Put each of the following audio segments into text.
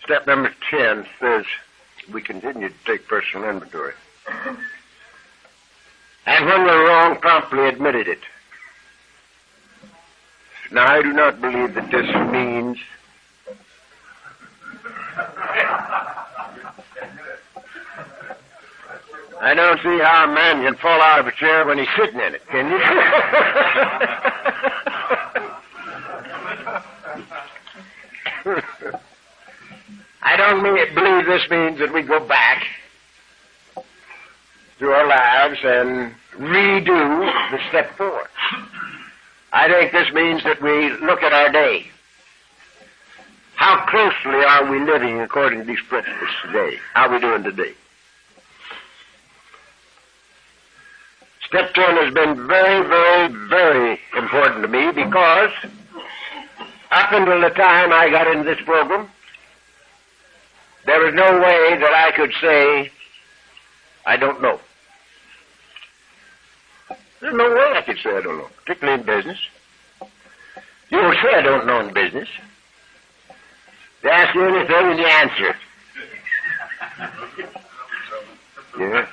Step number 10 says we continue to take personal inventory. And when we're wrong, promptly admitted it. Now, I do not believe that this means I don't see how a man can fall out of a chair when he's sitting in it, can you? I don't believe this means that we go back through our lives and redo the step 4. I think this means that we look at our day. How closely are we living according to these principles today? How are we doing today? Step 10 has been very, very, very important to me because up until the time I got into this program, there was no way that I could say, I don't know. There's no way I could say I don't know, particularly in business. You don't say I don't know in business. They ask you anything and you answer. Yeah.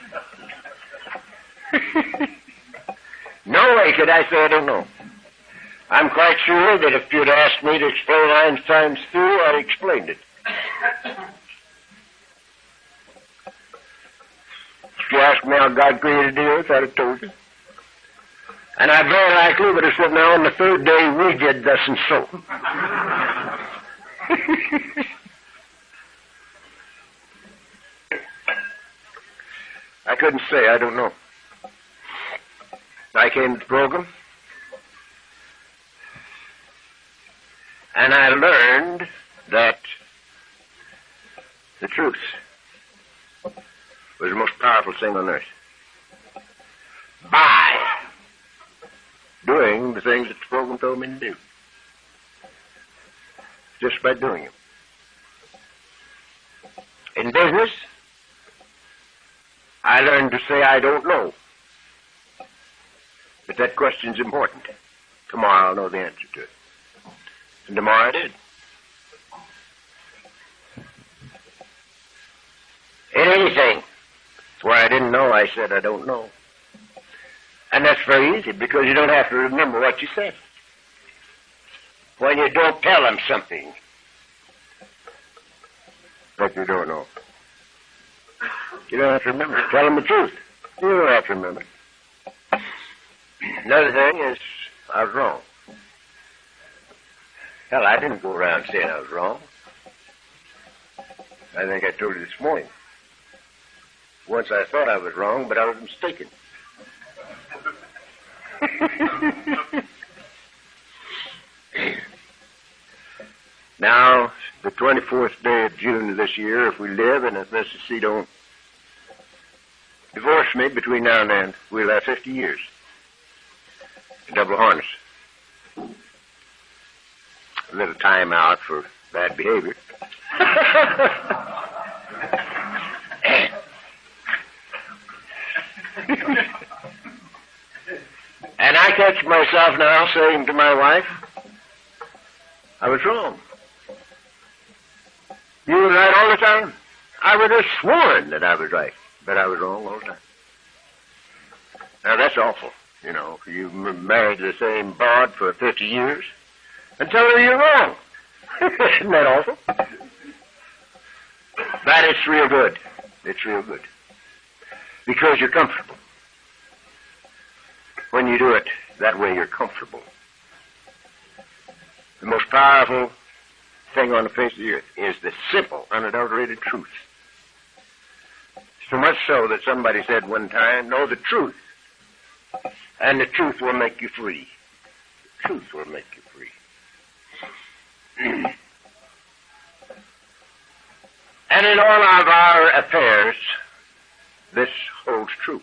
No way could I say I don't know. I'm quite sure that if you'd asked me to explain Einstein's theory, I'd explained it. If you asked me how God created the earth, I'd have told you. And I very likely would have said, now on the third day we did thus and so. I couldn't say I don't know. I came to the program, and I learned that the truth was the most powerful thing on earth. By doing the things that the program told me to do. Just by doing them. In business, I learned to say I don't know. But that question's important. Tomorrow I'll know the answer to it. And tomorrow I did. In anything where I didn't know, I said I don't know. And that's very easy because you don't have to remember what you said. When you don't tell them something that you don't know. You don't have to remember it. Tell them the truth. You don't have to remember it. Another thing is, I was wrong. Hell, I didn't go around saying I was wrong. I think I told you this morning. Once I thought I was wrong, but I was mistaken. Now, the 24th day of June of this year, if we live and if Mrs. C don't divorce me between now and then, we'll have 50 years. Double harness. A little time out for bad behavior. And I catch myself now saying to my wife, I was wrong. You were right all the time. I would have sworn that I was right, but I was wrong all the time. Now that's awful. You know, you married the same broad for 50 years and tell her you're wrong. Isn't that awful? But it's real good. It's real good. Because you're comfortable. When you do it that way, you're comfortable. The most powerful thing on the face of the earth is the simple, unadulterated truth. So much so that somebody said one time, know the truth, and the truth will make you free. The truth will make you free. And in all of our affairs, this holds true.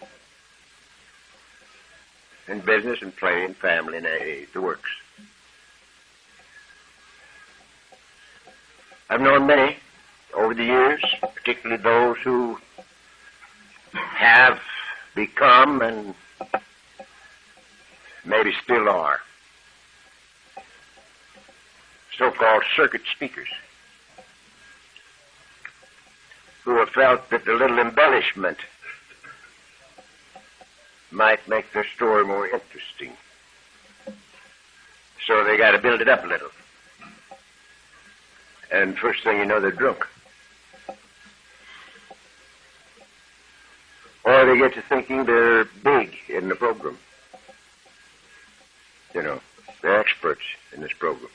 In business and play and family and the works. I've known many over the years, particularly those who have become and maybe still are so-called circuit speakers. who have felt that a little embellishment might make their story more interesting. So they got to build it up a little. And first thing you know, they're drunk. Or they get to thinking they're big in the program. You know, they're experts in this program.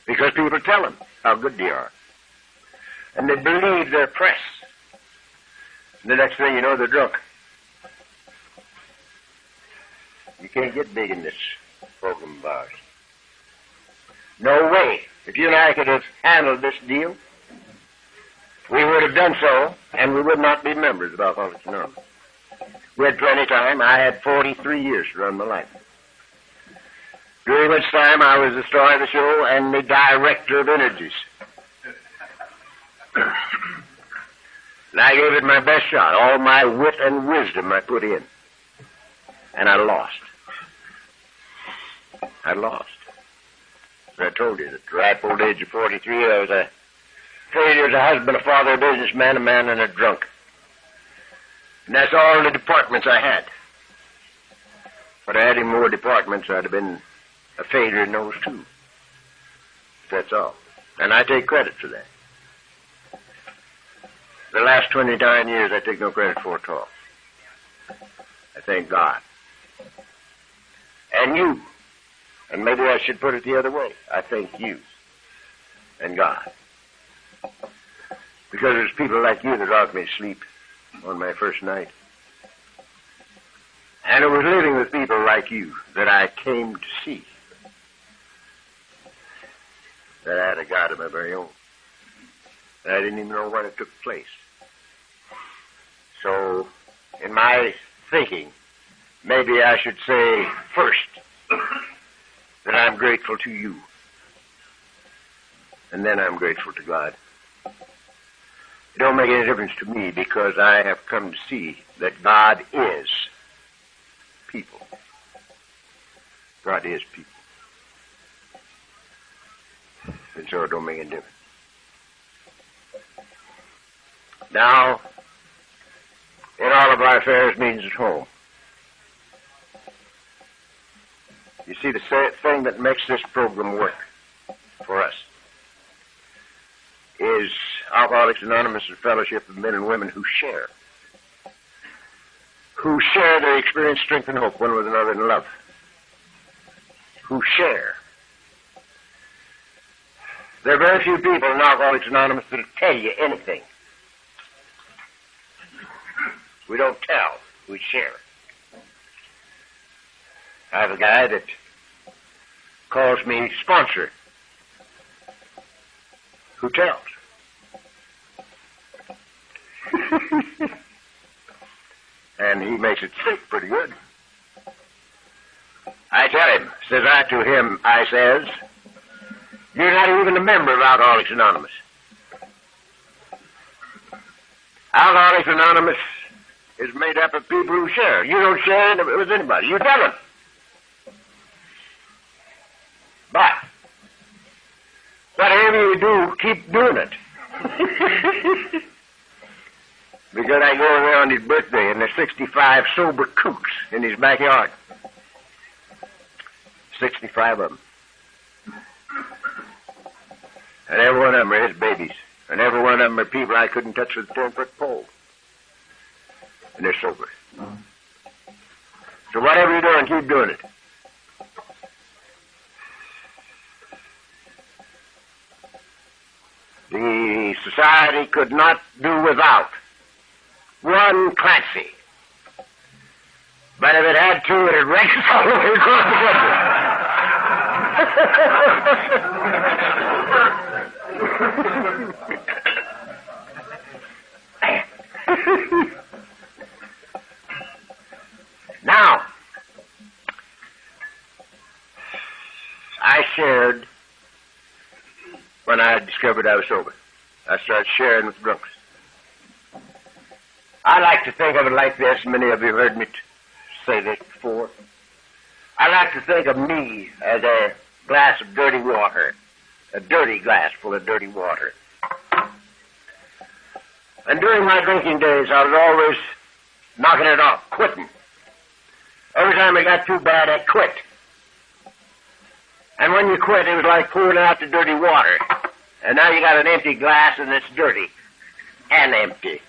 Because people tell them how good they are. And they believe their press. And the next thing you know, they're drunk. You can't get big in this program of ours. No way. If you and I could have handled this deal, we would have done so, and we would not be members of Alcoholics Anonymous. We had plenty of time. I had 43 years to run my life. During which time I was the star of the show and the director of energies. And I gave it my best shot. All my wit and wisdom I put in. And I lost. I lost. As I told you, at the ripe old age of 43, I was a failure as a husband, a father, a businessman, a man, and a drunk. And that's all the departments I had. But I had any more departments, I'd have been a failure in those too. That's all. And I take credit for that. The last 29 years, I take no credit for it at all. I thank God. And you. And maybe I should put it the other way. I thank you and God. Because it was people like you that rocked me to sleep on my first night. And it was living with people like you that I came to see that I had a God of my very own. And I didn't even know when it took place. So, in my thinking, maybe I should say first that I'm grateful to you. And then I'm grateful to God. It don't make any difference to me because I have come to see that God is people. God is people. And so it don't make any difference. Now, in all of our affairs, means at home. You see, the thing that makes this program work for us is Alcoholics Anonymous, a fellowship of men and women who share their experience, strength, and hope one with another in love, who share. There are very few people in Alcoholics Anonymous that will tell you anything. We don't tell, we share. I have a guy that calls me sponsor, who tells. And he makes it stick pretty good. I tell him, says I to him, I says, you're not even a member of Alcoholics Anonymous. Alcoholics Anonymous is made up of people who share. You don't share with anybody. You tell them. But whatever you do, keep doing it. Because I go there on his birthday, and there's 65 sober kooks in his backyard. 65 of them. And every one of them are his babies. And every one of them are people I couldn't touch with a 10-foot pole. And they're sober. So whatever you're doing, keep doing it. The society could not do without one Clancy. But if it had to, it'd rank us all the way across the country. Now, I shared when I discovered I was sober. I started sharing with drunks. I like to think of it like this. Many of you have heard me say this before. I like to think of me as a glass of dirty water, a dirty glass full of dirty water. And during my drinking days, I was always knocking it off, quitting. Every time it got too bad, I quit. And when you quit, it was like pouring out the dirty water. And now you got an empty glass and it's dirty and empty.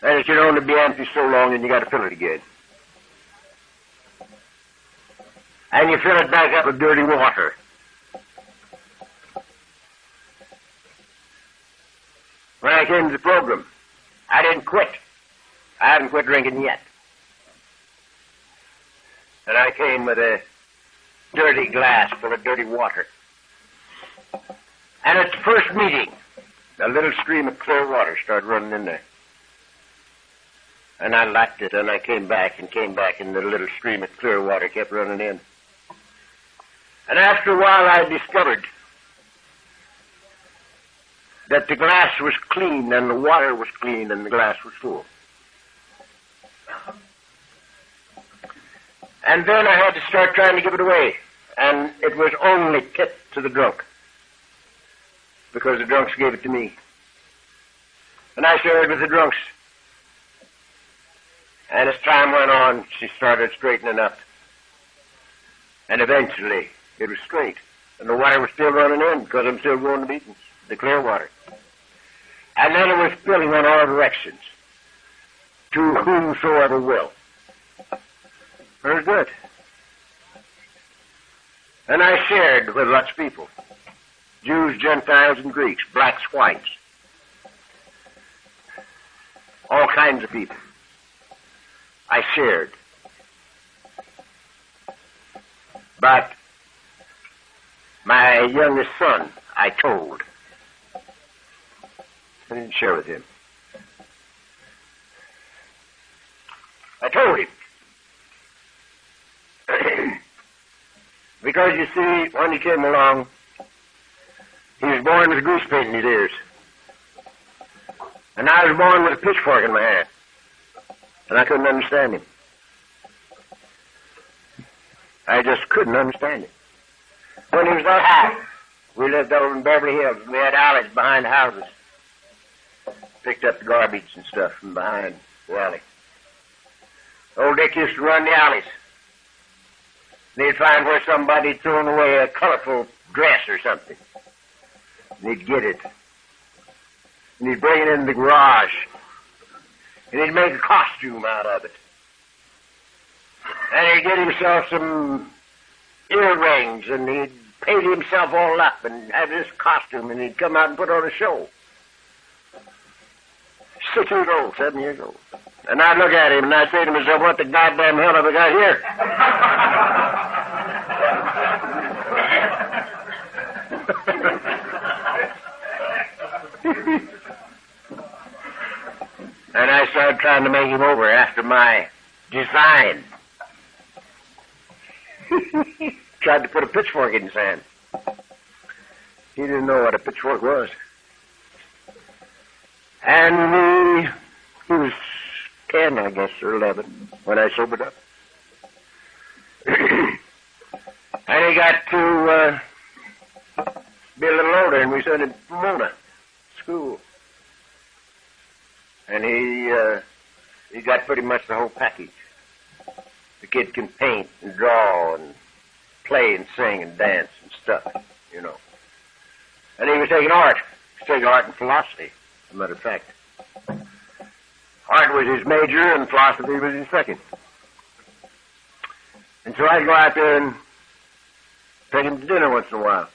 And it can only be empty so long and you got to fill it again. And you fill it back up with dirty water. When I came to the program, I didn't quit. I haven't quit drinking yet. And I came with a dirty glass full of dirty water. And at the first meeting, a little stream of clear water started running in there. And I lapped it, and I came back, and the little stream of clear water kept running in. And after a while, I discovered that the glass was clean, and the water was clean, and the glass was full. And then I had to start trying to give it away. And it was only tipped to the drunk, because the drunks gave it to me. And I shared with the drunks. And as time went on, she started straightening up. And eventually, it was straight. And the water was still running in, because I'm still going to meetings, the clear water. And then it was spilling in all directions, to whomsoever will. Very good. And I shared with lots of people. Jews, Gentiles, and Greeks, blacks, whites. All kinds of people. I shared. But my youngest son, I told. I didn't share with him. I told him. Because, you see, when he came along, he was born with grease paint in his ears. And I was born with a pitchfork in my hand. And I couldn't understand him. I just couldn't understand him. When he was that high, we lived over in Beverly Hills. We had alleys behind the houses. Picked up the garbage and stuff from behind the alley. Old Dick used to run the alleys. And he'd find where somebody had thrown away a colorful dress or something. And he'd get it. And he'd bring it in the garage. And he'd make a costume out of it. And he'd get himself some earrings, and he'd paint himself all up and have this costume, and he'd come out and put on a show. 6 years old, 7 years old. And I'd look at him, and I'd say to myself, what the goddamn hell have I got here? And I started trying to make him over after my design. Tried to put a pitchfork in his hand. He didn't know what a pitchfork was. And he was 10, I guess, or 11, when I sobered up. And he got to be a little older, and we sent him to Pomona school. And he got pretty much the whole package. The kid can paint and draw and play and sing and dance and stuff, you know. And he was taking art. He was taking art and philosophy, as a matter of fact. Art was his major and philosophy was his second. And so I'd go out there and take him to dinner once in a while.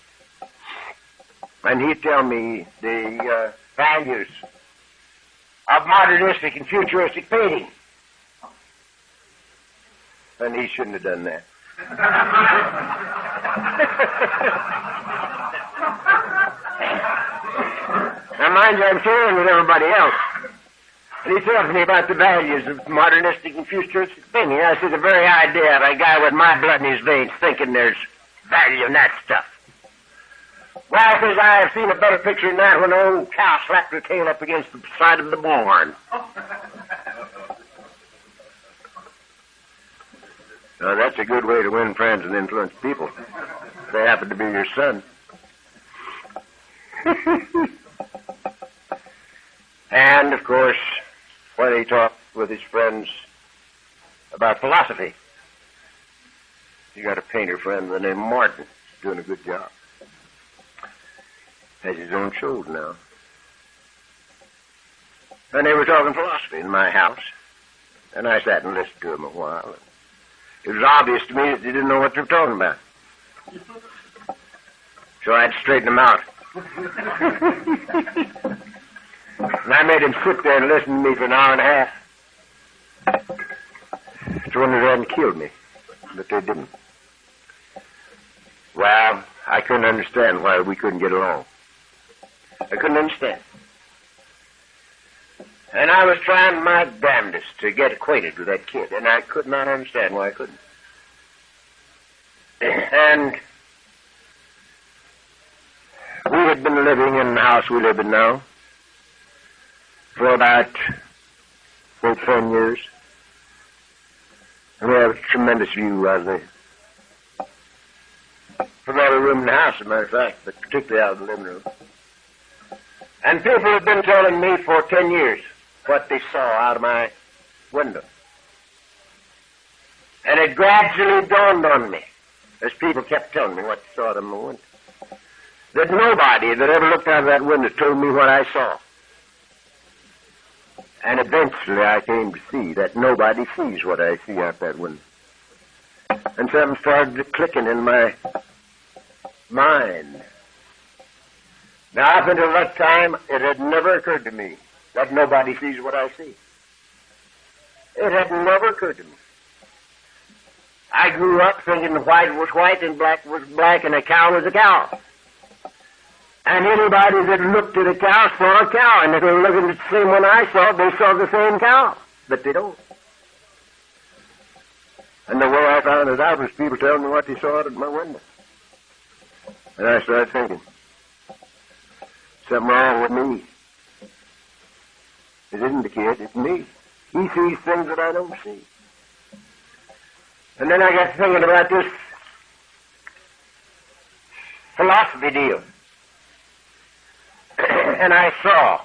And he'd tell me the values of modernistic and futuristic painting. And he shouldn't have done that. Now, mind you, I'm sharing with everybody else. And he tells me about the values of modernistic and futuristic painting. I see the very idea of a guy with my blood in his veins thinking there's value in that stuff. Well, says I have seen a better picture than that when an old cow slapped her tail up against the side of the barn. Now, that's a good way to win friends and influence people. If they happen to be your son. And, of course, when he talked with his friends about philosophy, he got a painter friend named Martin, doing a good job. Has his own shows now. And they were talking philosophy in my house, and I sat and listened to them a while. It was obvious to me that they didn't know what they were talking about. So I had to straighten them out. And I made him sit there and listen to me for an hour and a half. It's wonder they hadn't killed me, but they didn't. Well, I couldn't understand why we couldn't get along. I couldn't understand. And I was trying my damnedest to get acquainted with that kid, and I could not understand why I couldn't. And we had been living in the house we live in now for about 10 years. And we have a tremendous view out there. From every room in the house, as a matter of fact, but particularly out of the living room. And people have been telling me for 10 years what they saw out of my window. And it gradually dawned on me, as people kept telling me what they saw out of my window, that nobody that ever looked out of that window told me what I saw. And eventually I came to see that nobody sees what I see out that window. And something started clicking in my mind. Now, up until that time, it had never occurred to me that nobody sees what I see. It had never occurred to me. I grew up thinking white was white and black was black and a cow was a cow. And anybody that looked at a cow saw a cow, and if they were looking at the same one I saw, they saw the same cow. But they don't. And the way I found it out was people telling me what they saw out of my window. And I started thinking, something wrong with me. It isn't the kid, it's me. He sees things that I don't see. And then I got thinking about this philosophy deal. And I saw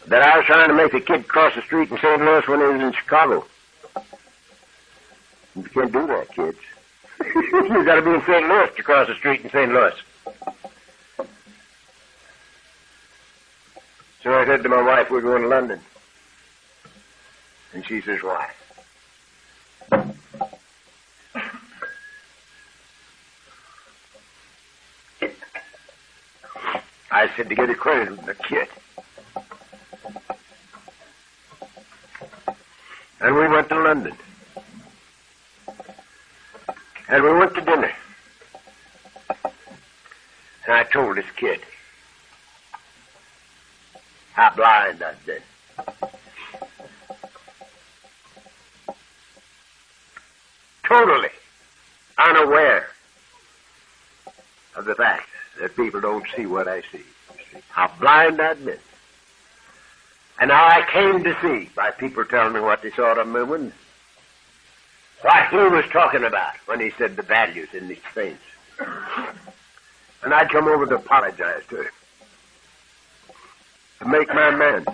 that I was trying to make a kid cross the street in St. Louis when he was in Chicago. You can't do that, kids. You've got to be in St. Louis to cross the street in St. Louis. So I said to my wife, we're going to London. And she says, why? I said, to get acquainted with the kid. And we went to London. And we went to dinner. And I told this kid how blind I'd been. Totally unaware of the fact that people don't see what I see. How blind I'd been. And how I came to see by people telling me what they saw out of my window. What he was talking about when he said the values in these things. And I'd come over to apologize to him. To make my amends.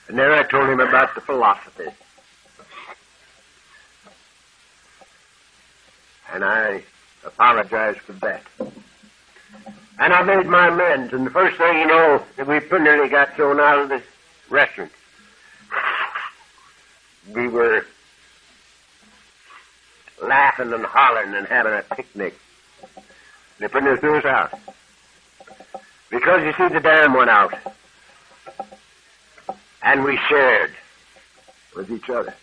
And then I told him about the philosophy. And I apologized for that. And I made my amends. And the first thing you know, we pretty nearly got thrown out of the restaurant. We were laughing and hollering and having a picnic. They pretty nearly threw us out. Because you see, the dam went out. And we shared with each other.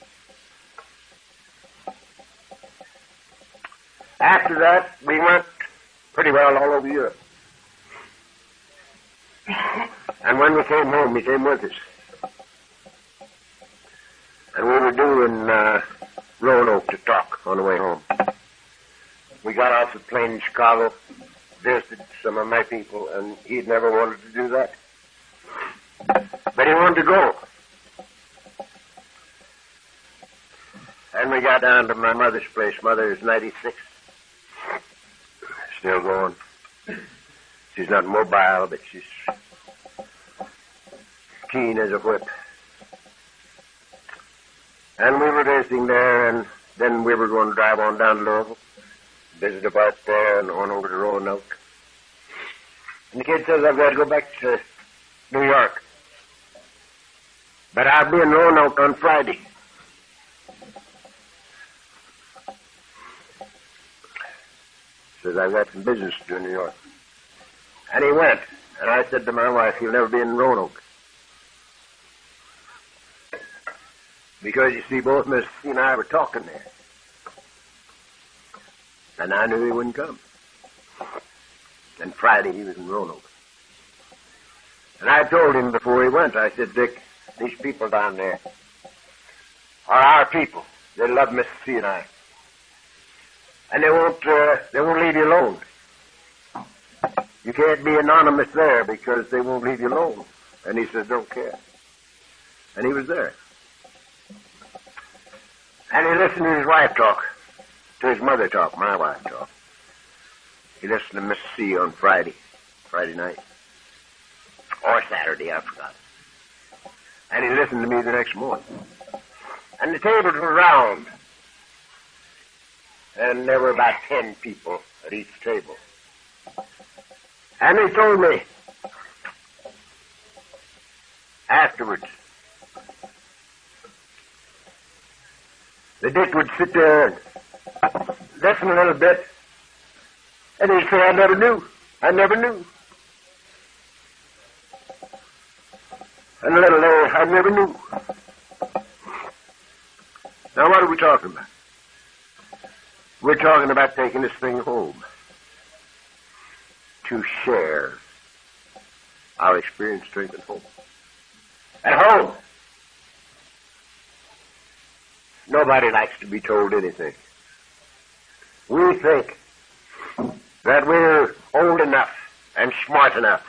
After that, we went pretty well all over Europe. And when we came home, he came with us. And we were due in Roanoke to talk on the way home. We got off the plane in Chicago, visited some of my people, and he'd never wanted to do that. But he wanted to go. And we got down to my mother's place. Mother is 96. Still going. She's She's not mobile, but she's keen as a whip. And we were visiting there, and then we were going to drive on down to Louisville, visit about there, and on over to Roanoke. And the kid says, I've got to go back to New York. But I'll be in Roanoke on Friday. Says, I've got some business to do in New York. And he went. And I said to my wife, he'll never be in Roanoke. Because, you see, both Miss C and I were talking there. And I knew he wouldn't come. And Friday he was in Roanoke. And I told him before he went, I said, Dick, these people down there are our people. They love Miss C and I. And they won't leave you alone. You can't be anonymous there because they won't leave you alone. And he says, don't care. And he was there. And he listened to his wife talk, to his mother talk, my wife talk. He listened to Miss C on Friday night. Or Saturday, I forgot. And he listened to me the next morning. And the tables were round. And there were about 10 people at each table. And he told me afterwards that Dick would sit there and listen a little bit, and he'd say, I never knew. And a little later, I never knew. Now, what are we talking about? We're talking about taking this thing home. To share our experience, strength, and hope. At home, nobody likes to be told anything. We think that we're old enough and smart enough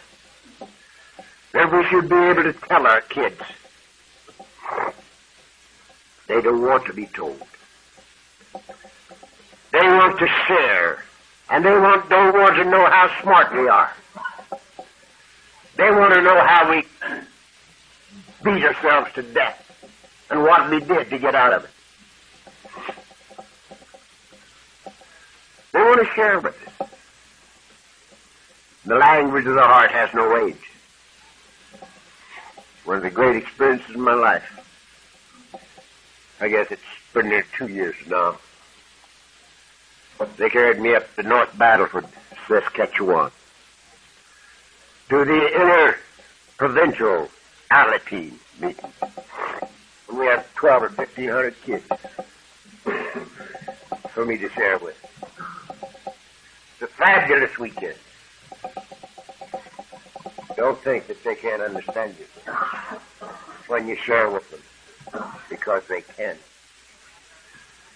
that we should be able to tell our kids. They don't want to be told. They want to share. And they don't want to know how smart we are. They want to know how we beat ourselves to death and what we did to get out of it. They want to share with us. The language of the heart has no age. One of the great experiences of my life. I guess it's been there 2 years now. They carried me up to North Battleford, Saskatchewan, to the inner provincial Alateen meeting. And we had 12 or 1,500 kids for me to share with. It's a fabulous weekend. Don't think that they can't understand you when you share with them, because they can.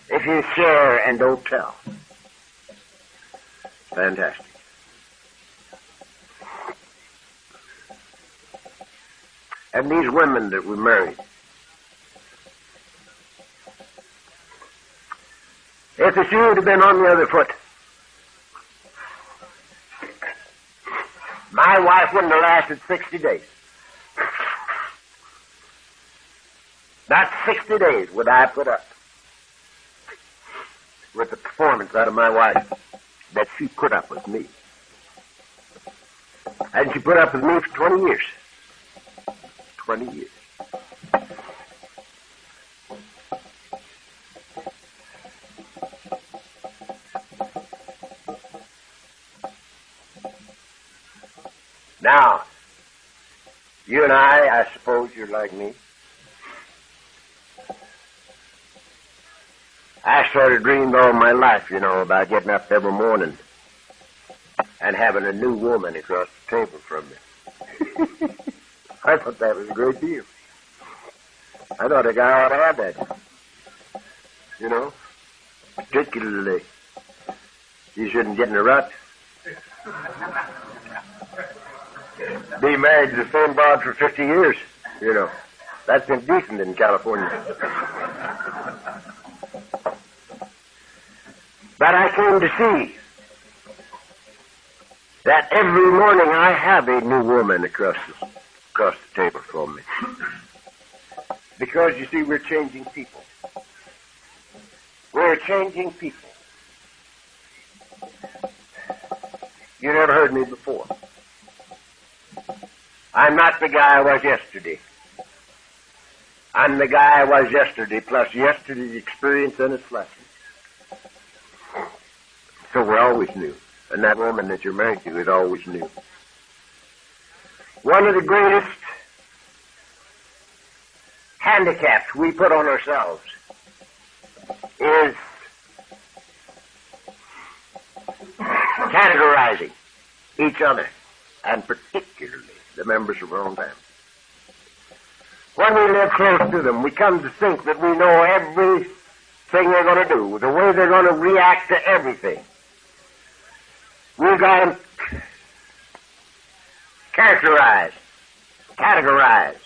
If you share and don't tell. Fantastic. And these women that we married, if the shoe had been on the other foot, my wife wouldn't have lasted 60 days. Not 60 days would I put up with the performance out of my wife that she put up with me. And she put up with me for 20 years. 20 years. Now, you and I suppose you're like me. I started dreaming all my life, about getting up every morning and having a new woman across the table from me. I thought that was a great deal. I thought a guy ought to have that. Particularly, you shouldn't get in a rut. Be married to the same broad for 50 years, That's indecent in California. But I came to see that every morning I have a new woman across the table from me. Because, you see, we're changing people. We're changing people. You never heard me before. I'm not the guy I was yesterday. I'm the guy I was yesterday, plus yesterday's experience and its lessons. So we're always new. And that woman that you're married to is always new. One of the greatest handicaps we put on ourselves is categorizing each other, and particularly the members of our own family. When we live close to them, we come to think that we know everything they're going to do, the way they're going to react to everything. We've got them characterized, categorized.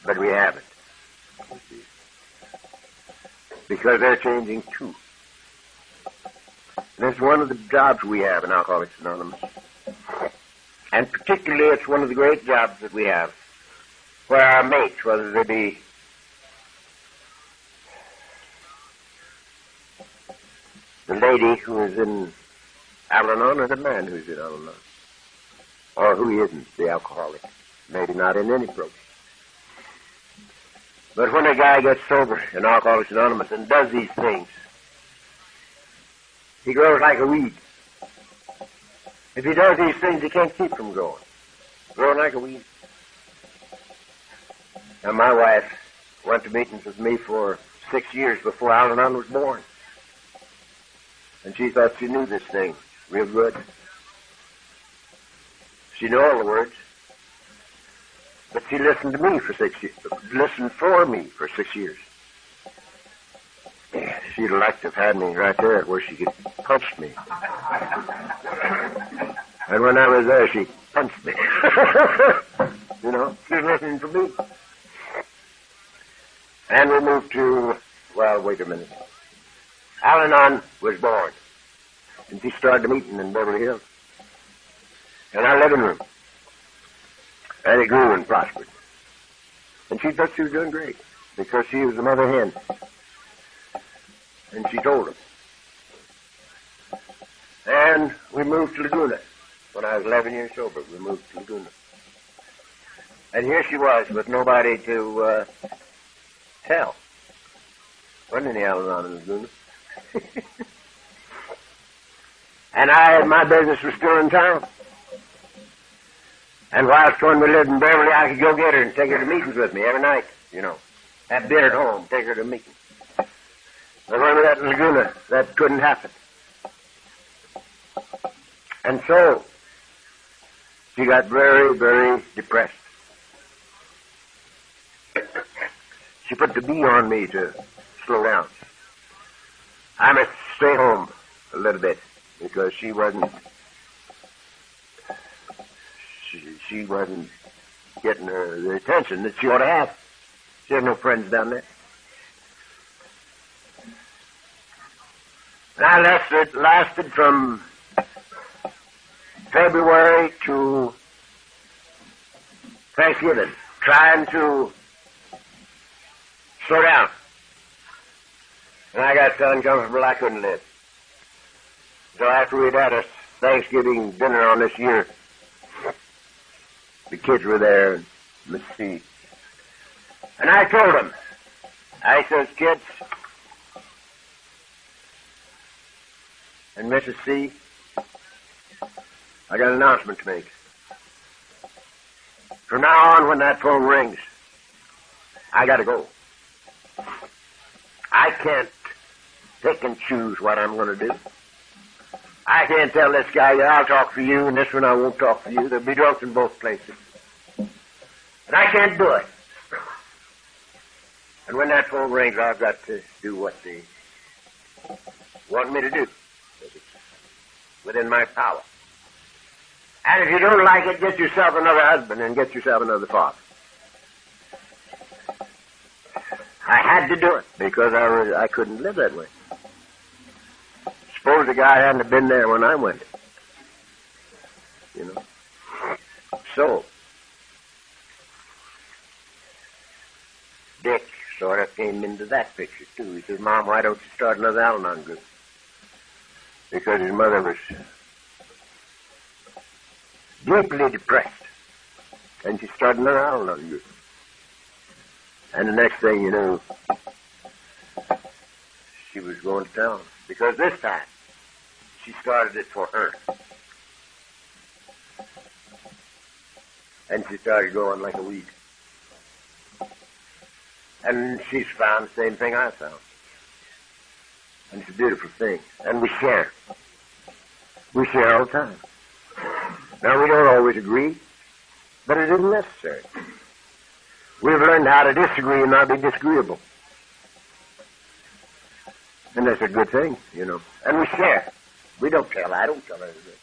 But we haven't. Because they're changing too. And it's one of the jobs we have in Alcoholics Anonymous. And particularly it's one of the great jobs that we have where our mates, whether they be the lady who is in Al-Anon or the man who's in Al-Anon, or who he isn't, the alcoholic, maybe not in any program. But when a guy gets sober in Alcoholics Anonymous and does these things, he grows like a weed. If he does these things, he can't keep from growing. Growing like a weed. Now, my wife went to meetings with me for 6 years before Al-Anon was born. And she thought she knew this thing real good. She knew all the words. But she listened to me for 6 years. Listened for me for 6 years. Yeah, she'd like to have had me right there where she could punch me. And when I was there, she punched me. You know, she was listening for me. And we moved to, well, wait a minute. Al-Anon was born. And she started a meeting in Beverly Hills. In our living room. And it grew and prospered. And she thought she was doing great. Because she was the mother hen. And she told him. And we moved to Laguna. When I was 11 years sober, we moved to Laguna. And here she was with nobody to tell. Wasn't any Al-Anon in Laguna. And my business was still in town. And whilst when we lived in Beverly, I could go get her and take her to meetings with me every night, you know. Have dinner at home, take her to meetings. But when we got in Laguna, that couldn't happen. And so, she got very, very depressed. She put the bee on me to slow down. I must stay home a little bit because she wasn't getting the attention that she ought to have. She had no friends down there. And I lasted from February to Thanksgiving, trying to slow down. And I got so uncomfortable I couldn't live. So after we'd had a Thanksgiving dinner on this year, the kids were there, and Miss C. And I told them, I says, kids, and Mrs. C, I got an announcement to make. From now on, when that phone rings, I gotta go. I can't pick and choose what I'm gonna do. I can't tell this guy, yeah, I'll talk for you, and this one I won't talk for you. There'll be drunks in both places. And I can't do it. And when that phone rings, I've got to do what they want me to do. It's within my power. And if you don't like it, get yourself another husband and get yourself another father. I had to do it because I couldn't live that way. Suppose the guy hadn't have been there when I went. You know. So, Dick sort of came into that picture, too. He said, Mom, why don't you start another Al-Anon group? Because his mother was deeply depressed. And she started another Al-Anon group. And the next thing you knew, she was going to town. Because this time, she started it for her. And she started going like a weed. And she's found the same thing I found. And it's a beautiful thing. And we share. We share all the time. Now, we don't always agree, but it isn't necessary. We've learned how to disagree and not be disagreeable. And that's a good thing, you know. And we share. We don't tell. I don't tell her anything.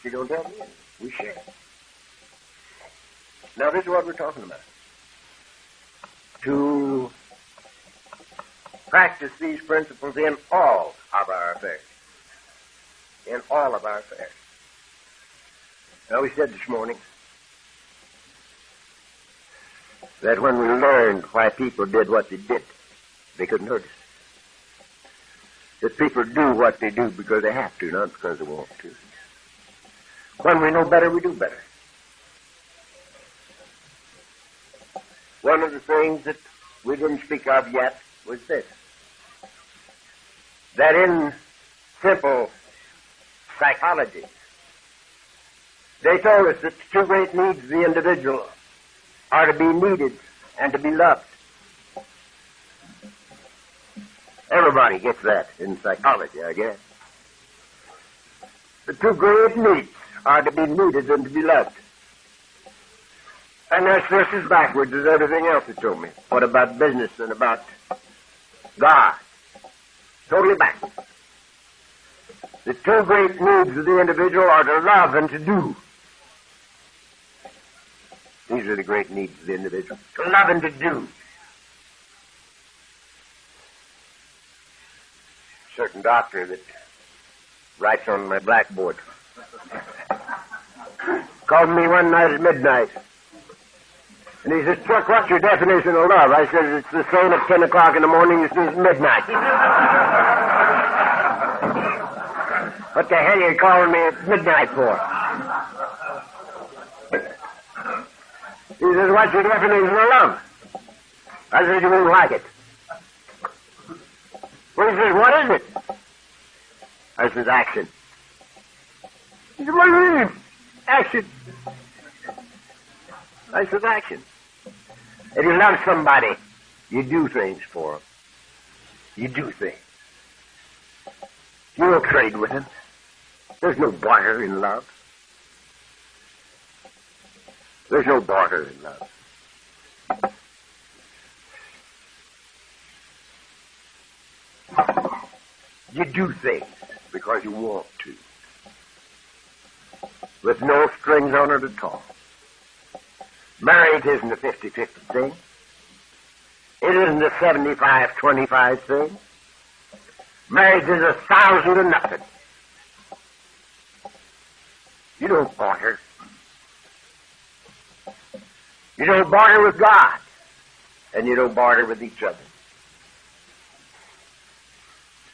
She don't tell me. We share. Now, this is what we're talking about. To practice these principles in all of our affairs. In all of our affairs. Now, we said this morning that when we learned why people did what they did, they couldn't hurt us. That people do what they do because they have to, not because they want to. When we know better, we do better. One of the things that we didn't speak of yet was this. That in simple psychology, they told us that the two great needs of the individual are to be needed and to be loved. Everybody gets that in psychology, I guess. The two great needs are to be needed and to be loved. And that's just as backwards as everything else they told me. What about business and about God? Totally backwards. The two great needs of the individual are to love and to do. These are the great needs of the individual. To love and to do. A certain doctor that writes on my blackboard called me one night at midnight. And he says, Chuck, what's your definition of love? I said, it's the same at 10 o'clock in the morning as it is midnight. What the hell are you calling me at midnight for? He says, what's your definition of love? I said, you won't like it. Well, he says, what is it? I said, action. He said, what do you mean? Action. I said, action. If you love somebody, you do things for them. You do things. You don't trade with them. There's no barter in love. There's no barter in love. You do things because you want to. With no strings on it at all. Marriage isn't a 50-50 thing. It isn't a 75-25 thing. Marriage is 1,000 to nothing. You don't barter. You don't barter with God. And you don't barter with each other.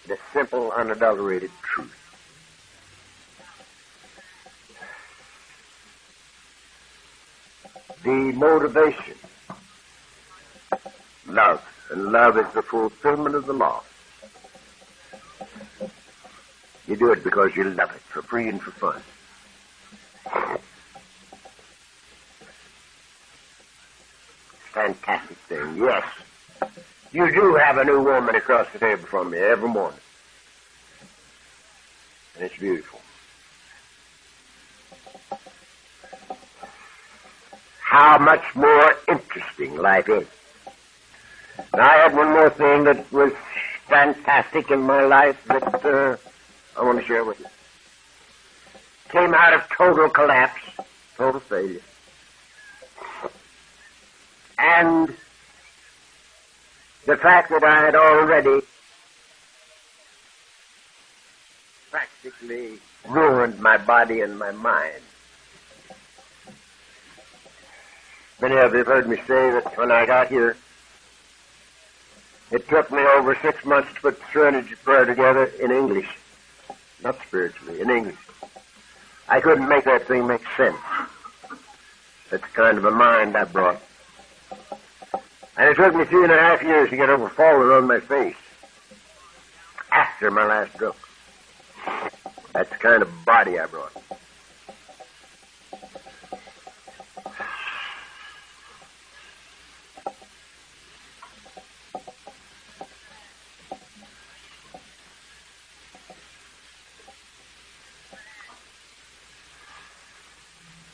The simple, unadulterated truth. The motivation, love, and love is the fulfillment of the law. You do it because you love it, for free and for fun. Fantastic thing, yes. You do have a new woman across the table from me every morning. And it's beautiful. How much more interesting life is. And I had one more thing that was fantastic in my life that I want to share with you. Came out of total collapse, total failure. And the fact that I had already practically ruined my body and my mind. Many of you have heard me say that when I got here, it took me over 6 months to put the serenity prayer together in English. Not spiritually, in English. I couldn't make that thing make sense. That's the kind of a mind I brought. And it took me 3.5 years to get over falling on my face after my last stroke. That's the kind of body I brought.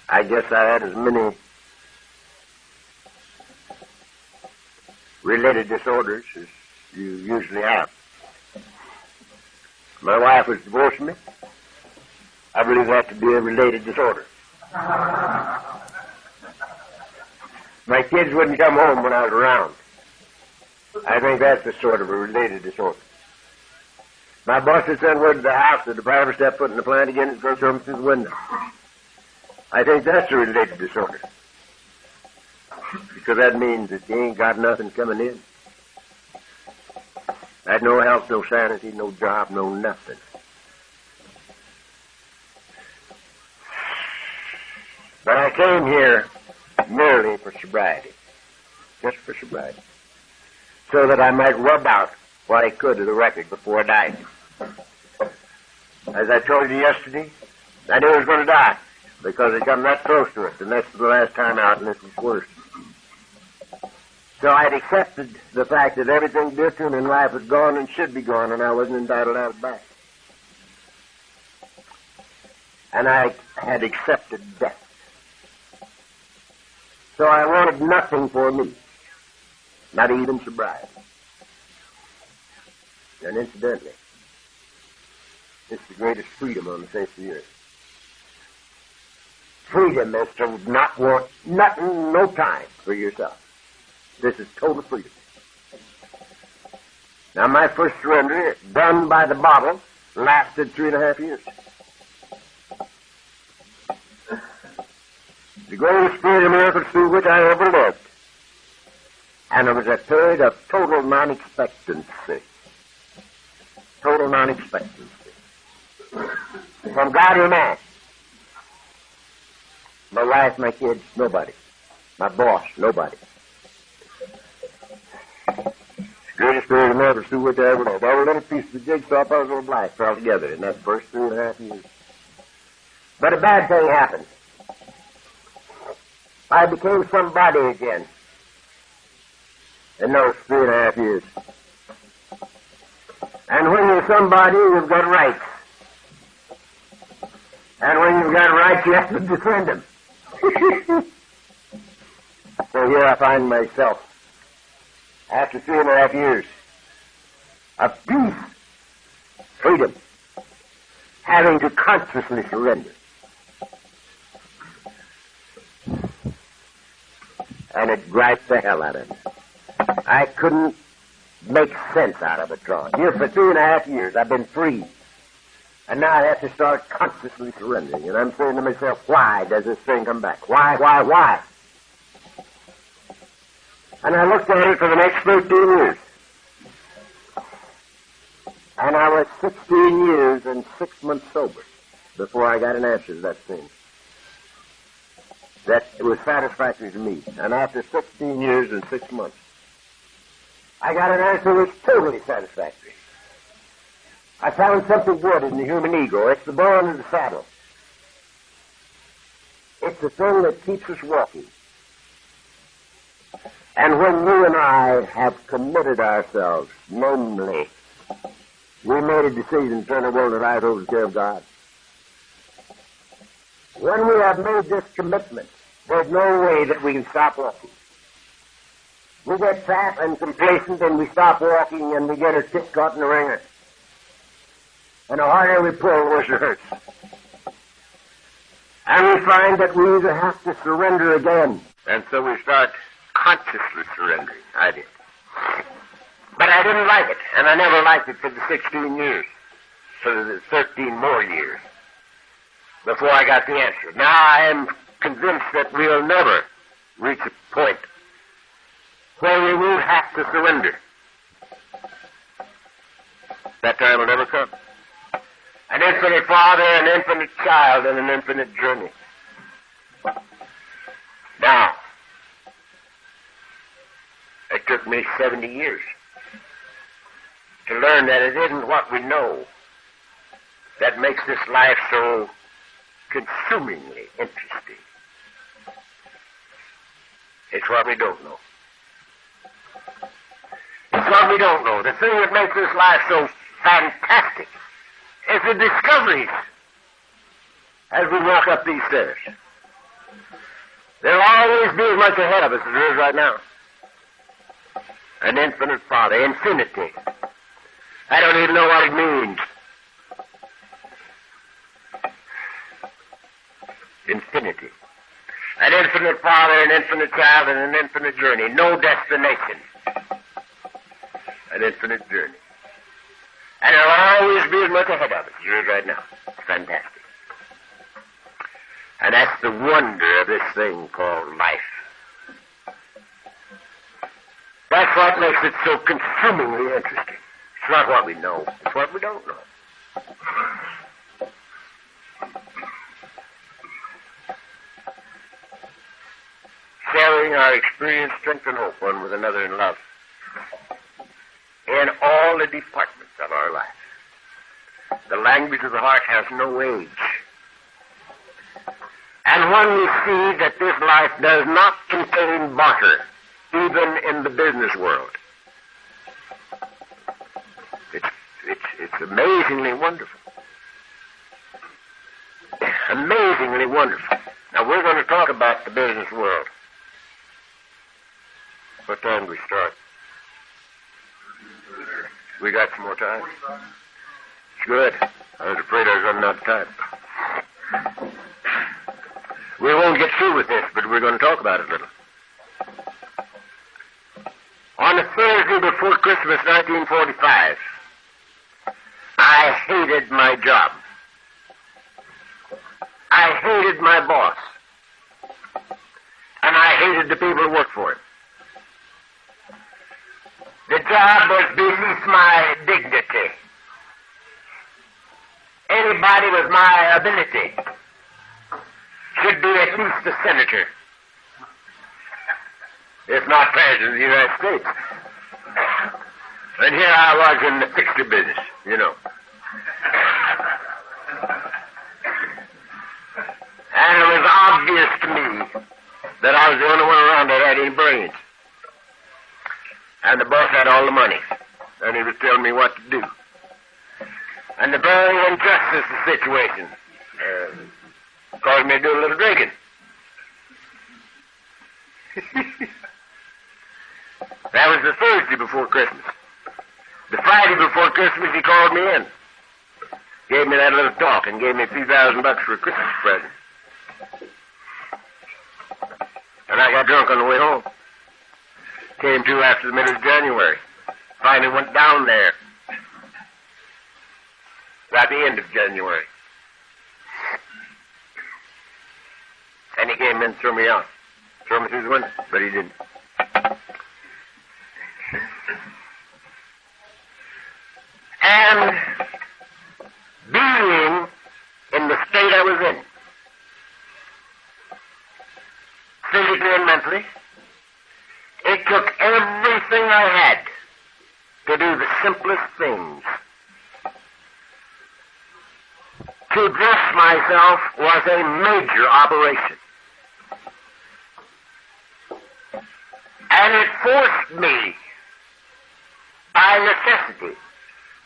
I guess I had as many related disorders as you usually have. My wife was divorcing me. I believe that to be a related disorder. My kids wouldn't come home when I was around. I think that's a sort of a related disorder. My boss had sent word to the house that if I ever step foot in the plant again, it's going to come through the window. I think that's a related disorder. Because that means that you ain't got nothing coming in. I had no health, no sanity, no job, no nothing. But I came here merely for sobriety. Just for sobriety. So that I might rub out what I could of the record before I died. As I told you yesterday, I knew I was going to die. Because it come that close to it, and that's the last time out, and this was worse. So I'd accepted the fact that everything different in life was gone and should be gone, and I wasn't entitled to have it back. And I had accepted death. So I wanted nothing for me, not even sobriety. And incidentally, it's the greatest freedom on the face of the earth. Freedom is to not want nothing, no time for yourself. This is total freedom. Now, my first surrender, done by the bottle, lasted 3.5 years. The greatest period of miracles through which I ever lived. And it was a period of total non-expectancy. Total non-expectancy. From God and man. My wife, my kids, nobody. My boss, nobody. Greatest period of miracles through which I ever lived. Every little piece of the jigsaw puzzle of life fell together in that first 3.5 years. But a bad thing happened. I became somebody again in those 3.5 years. And when you're somebody, you've got rights. And when you've got rights, you have to defend them. So here I find myself, after 3.5 years of peace, freedom, having to consciously surrender. And it griped the hell out of me. I couldn't make sense out of it, Ron. Here for 2.5 years I've been free. And now I have to start consciously surrendering. And I'm saying to myself, why does this thing come back? Why? And I looked at it for the next 13 years. And I was 16 years and 6 months sober before I got an answer to that thing. That it was satisfactory to me. And after 16 years and 6 months, I got an answer that was totally satisfactory. I found something good in the human ego. It's the bone of the saddle. It's the thing that keeps us walking. And when you and I have committed ourselves, namely, we made a decision to turn the world right over to the care of God. When we have made this commitment, there's no way that we can stop walking. We get fat and complacent and we stop walking and we get our tit caught in the ringer. And the harder we pull, the worse it hurts. And we find that we either have to surrender again. And so we start consciously surrendering. I did. But I didn't like it, and I never liked it for the 16 years. for the 13 more years before I got the answer. Now I am convinced that we'll never reach a point where we won't have to surrender. That time will never come. An infinite Father, an infinite child, and an infinite journey. Now, it took me 70 years to learn that it isn't what we know that makes this life so consumingly interesting. It's what we don't know. It's what we don't know. The thing that makes this life so fantastic is the discoveries as we walk up these stairs. There'll always be as much ahead of us as there is right now. An infinite Father, infinity. I don't even know what it means. Infinity. An infinite Father, an infinite child, and an infinite journey. No destination. An infinite journey. And there'll always be as much ahead of us as there is right now. It's fantastic. And that's the wonder of this thing called life. That's what makes it so consumingly interesting. It's not what we know. It's what we don't know. Sharing our experience, strength, and hope one with another in love. In all the departments of our life. The language of the heart has no age. And when we see that this life does not contain barter, even in the business world, it's amazingly wonderful. Amazingly wonderful. Now, we're going to talk about the business world. What time do we start? We got some more time? It's good. I was afraid I was running out of time. We won't get through with this, but we're going to talk about it a little. On the Thursday before Christmas, 1945, I hated my job. I hated my boss. And I hated the people who worked for him. The job was beneath my dignity. Anybody with my ability should be at least a senator, if not president of the United States. And here I was in the fixture business, you know. And it was obvious to me that I was the only one around that had any brains. And the boss had all the money, and he was telling me what to do. And the very injustice of the situation caused me to do a little drinking. That was the Thursday before Christmas. The Friday before Christmas, he called me in. Gave me that little talk and gave me $3,000 for a Christmas present. And I got drunk on the way home. Came to after the middle of January. Finally went down there. At the end of January. And he came in and threw me out. Threw me through the window, but he didn't. And being in the state I was in, physically and mentally, it took everything I had to do the simplest things. To dress myself was a major operation. And it forced me, by necessity,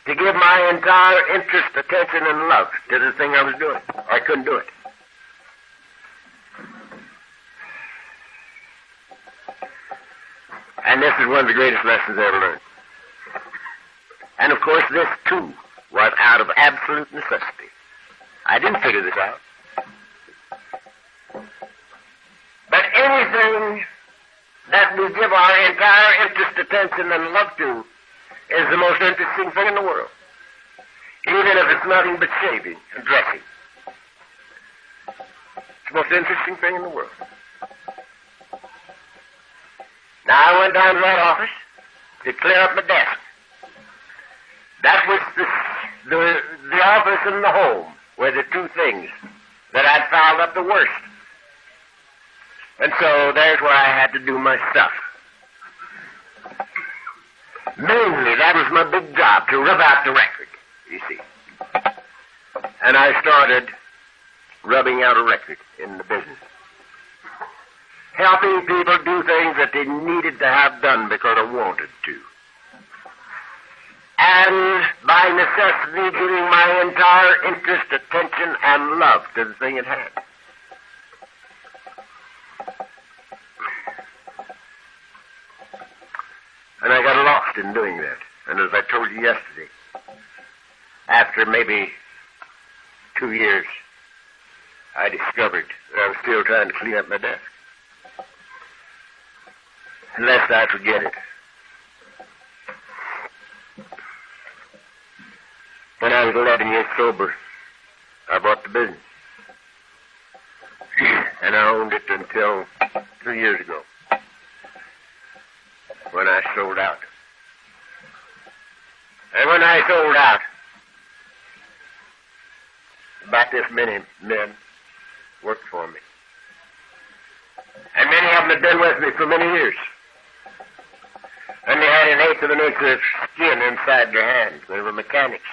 to give my entire interest, attention, and love to the thing I was doing. I couldn't do it. And this is one of the greatest lessons I ever learned. And of course, this too was out of absolute necessity. I didn't figure this out. But anything that we give our entire interest, attention, and love to is the most interesting thing in the world. even if it's nothing but shaving and dressing. It's the most interesting thing in the world. Now, I went down to that office to clear up my desk. That was the office and the home were the two things that I'd fouled up the worst. And so there's where I had to do my stuff. Mainly, that was my big job, to rub out the record, you see. And I started rubbing out a record in the business. Helping people do things that they needed to have done because they wanted to. And by necessity, giving my entire interest, attention, and love to the thing at hand. And I got lost in doing that. And as I told you yesterday, after maybe 2 years, I discovered that I was still trying to clean up my desk. Unless I forget it. When I was 11 years sober, I bought the business. And I owned it until 2 years ago, when I sold out. And when I sold out, about this many men worked for me. And many of them had been with me for many years. And they had an eighth of an inch of skin inside their hands. They were mechanics.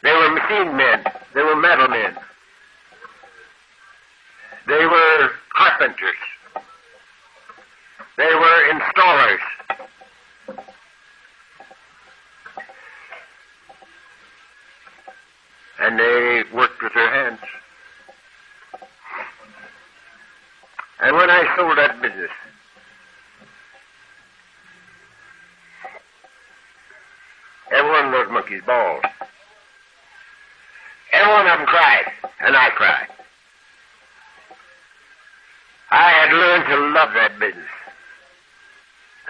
They were machine men. They were metal men. They were carpenters. They were installers. And they worked with their hands. And when I sold that business, every one of those monkeys bawled. Every one of them cried, and I cried. I had learned to love that business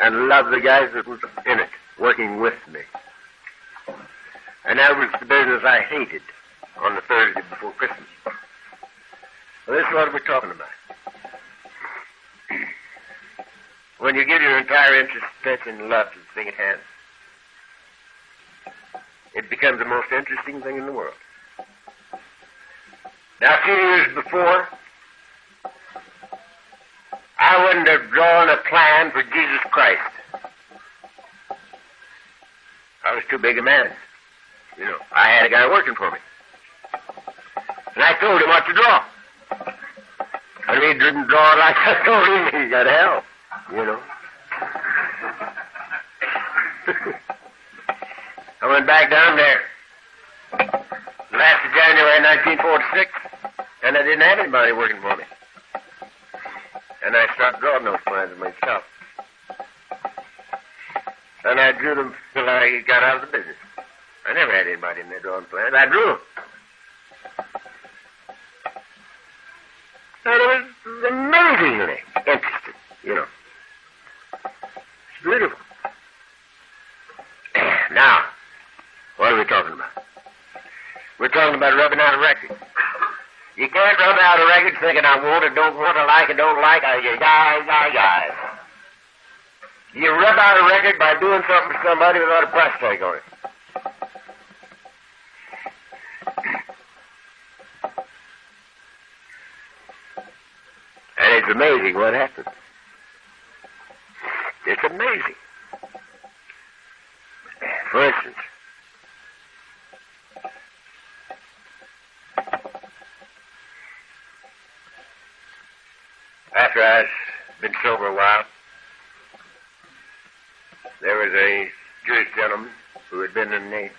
and love the guys that was in it, working with me. And that was the business I hated on the Thursday before Christmas. Well, this is what we're talking about. When you give your entire interest, attention, and love to the thing at hand, it becomes the most interesting thing in the world. Now, a few years before, I wouldn't have drawn a plan for Jesus Christ. I was too big a man. You know, I had a guy working for me. And I told him what to draw. And he didn't draw it like I told him. He got hell, you know. I went back down there last of January 1946, and I didn't have anybody working for me. And I stopped drawing those plans myself. And I drew them till I got out of the business. I never had anybody in there drawing plans. I drew them. And it was amazingly interesting, you know. It's beautiful. Now, what are we talking about? We're talking about rubbing out a record. You can't rub out a record thinking I want it, don't want it, like it, don't like it. You rub out a record by doing something for somebody without a price tag on it. And it's amazing what happens. It's amazing. For instance, after I'd been sober a while, there was a Jewish gentleman who had been in the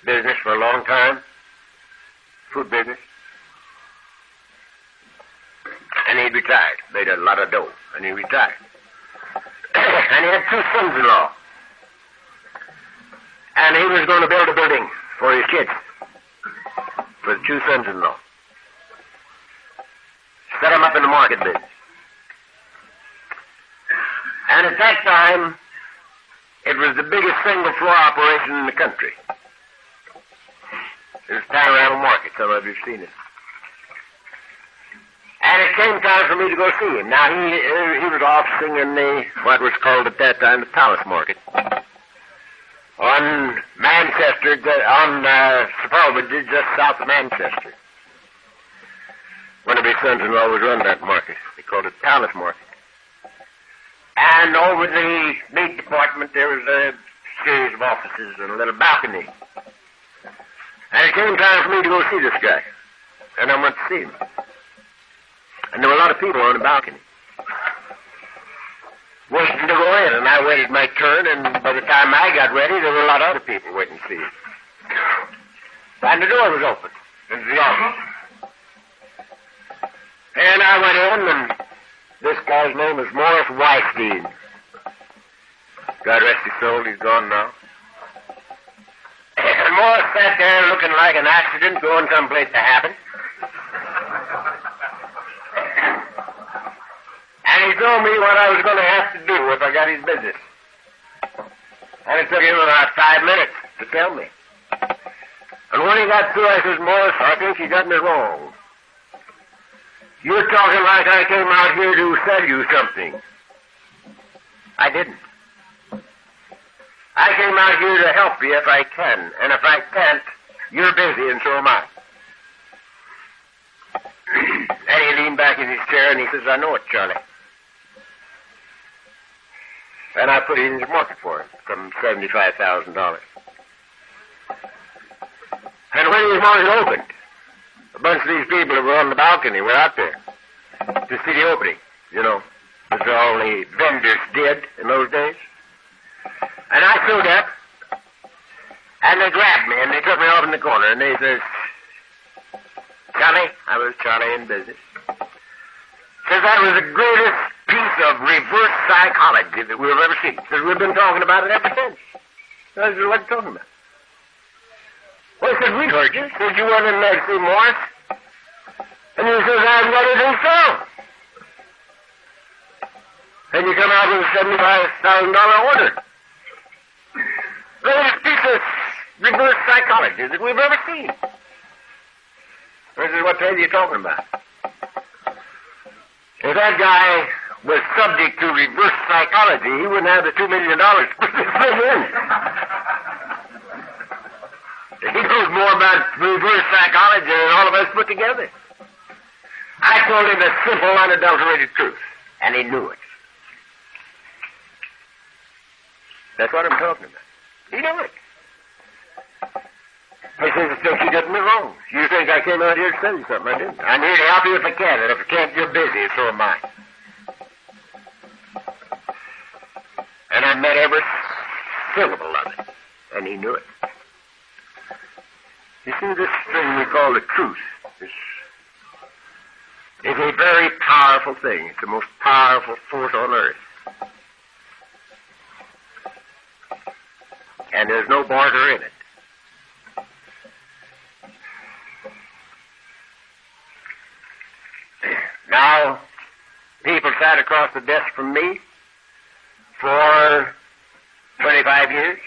business for a long time, food business, and he retired, made a lot of dough, and he retired. And he had two sons-in-law, and he was going to build a building for his kids, for the two sons-in-law. Set them up in the market business. And at that time, it was the biggest single floor operation in the country. It was Panorama Market. Some of you have seen it. And it came time for me to go see him. Now, he was off singing what was called at that time the Palace Market on Manchester, on Sepulveda, just south of Manchester. One of his sons-in-law was running that market. They called it Palace Market. And over the meat department, there was a series of offices and a little balcony. And it came time for me to go see this guy. And I went to see him. And there were a lot of people on the balcony waiting to go in, and I waited my turn, and by the time I got ready, there were a lot of other people waiting to see it. And the door was open into the office. And I went in, and this guy's name was Morris Weinstein. God rest his soul, he's gone now. And Morris sat there looking like an accident going someplace to happen. And he told me what I was going to have to do if I got his business. And it took him about 5 minutes to tell me. And when he got through, I says, Morris, I think you got me wrong. You're talking like I came out here to sell you something. I didn't. I came out here to help you if I can. And if I can't, you're busy and so am I. And he leaned back in his chair and he says, I know it, Charlie. And I put it in his market for him, some $75,000. And when his market opened, a bunch of these people that were on the balcony were out there to see the opening, you know. That's all the vendors did in those days. And I stood up, and they grabbed me, and they took me off in the corner, and they says, Charlie, I was Charlie in business. Says that was the greatest piece of reverse psychology that we've ever seen. Says we've been talking about it ever since. I said, what are you talking about? Well, he said, we heard you. Says you went in there to see Morris. And he says, I've got it in sale. And you come out with a $75,000 order. Greatest piece of reverse psychology that we've ever seen. I said, what the hell are you talking about? If that guy was subject to reverse psychology, he wouldn't have the $2 million to put this thing in. He knows more about reverse psychology than all of us put together. I told him the simple, unadulterated truth, and he knew it. That's what I'm talking about. He knew it. I says, I think you got me wrong. You think I came out here to tell you something? I didn't. I'm here to help you if I can, and if I can't, you're busy, and so am I. And I meant every syllable of it, and he knew it. You see, this thing we call the truth is a very powerful thing. It's the most powerful force on earth. And there's no barter in it. Now, people sat across the desk from me for 25 years.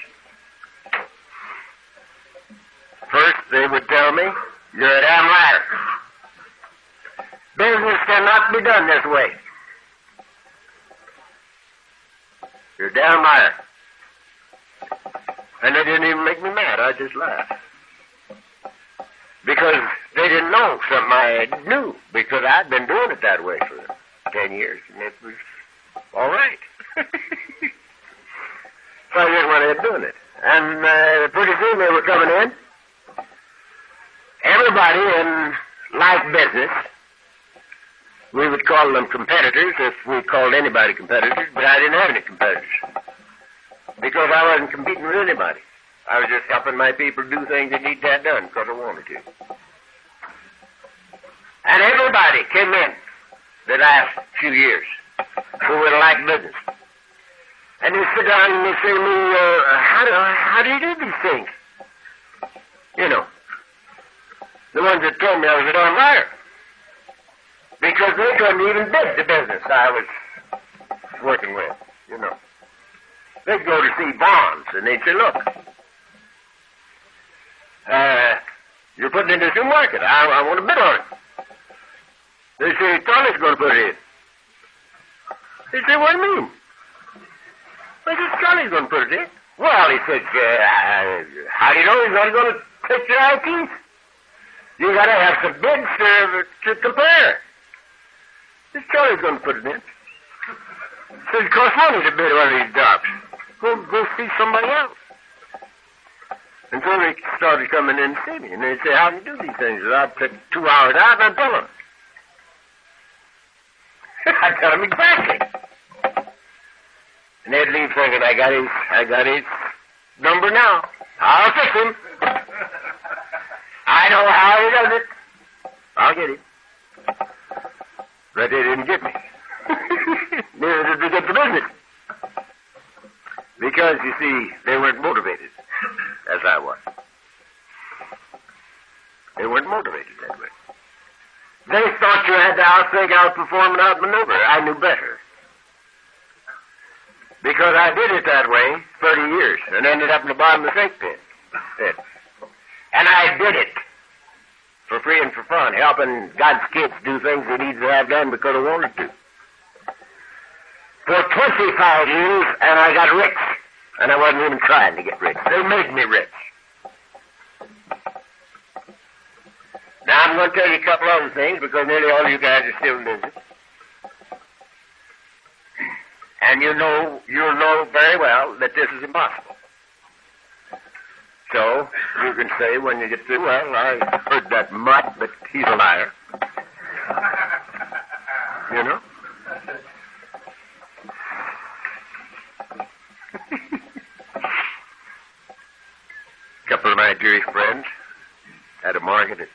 First, they would tell me, you're a damn liar. Business cannot be done this way. You're a damn liar. And they didn't even make me mad. I just laughed. Because they didn't know something I knew, because I'd been doing it that way for 10 years, and it was all right. So I just went ahead doing it. And pretty soon they were coming in. Everybody in like business, we would call them competitors if we called anybody competitors, but I didn't have any competitors. Because I wasn't competing with anybody. I was just helping my people do things that need to have done because I wanted to. And everybody came in the last few years who would like business. And they sit down and they say to me, how do you do these things? You know, the ones that told me I was a darn liar. Because they couldn't even bid the business I was working with, you know. They'd go to see bonds, and they'd say, look, You're putting it in the supermarket. I want to bid on it. They say, Charlie's going to put it in. They say, what do you mean? I said, Charlie's going to put it in. Well, he said, how do you know he's not going to take your eye teeth? You got to have some bids to compare. This Charlie's going to put it in. Says it costs money to bid one of these jobs. Go see somebody else. And so they started coming in to see me, and they say, how do you do these things? And I'd take 2 hours out, and I'd tell them. I'd tell them exactly. And they'd leave thinking, I got his number now. I'll fix him. I know how he does it. I'll get him. But they didn't get me. Neither did they get the business. Because, you see, they weren't motivated, as I was. They weren't motivated that way. They thought you had to outthink, outperform, and outmaneuver. I knew better. Because I did it that way 30 years and ended up in the bottom of the sink pit. And I did it for free and for fun, helping God's kids do things they needed to have done because I wanted to. For 25 years, and I got rich. And I wasn't even trying to get rich. They made me rich. Now, I'm going to tell you a couple other things because nearly all you guys are still busy. And you'll know very well that this is impossible. So, you can say when you get through, well, I heard that mutt, but he's a liar. You know? A couple of my Jewish friends had a market at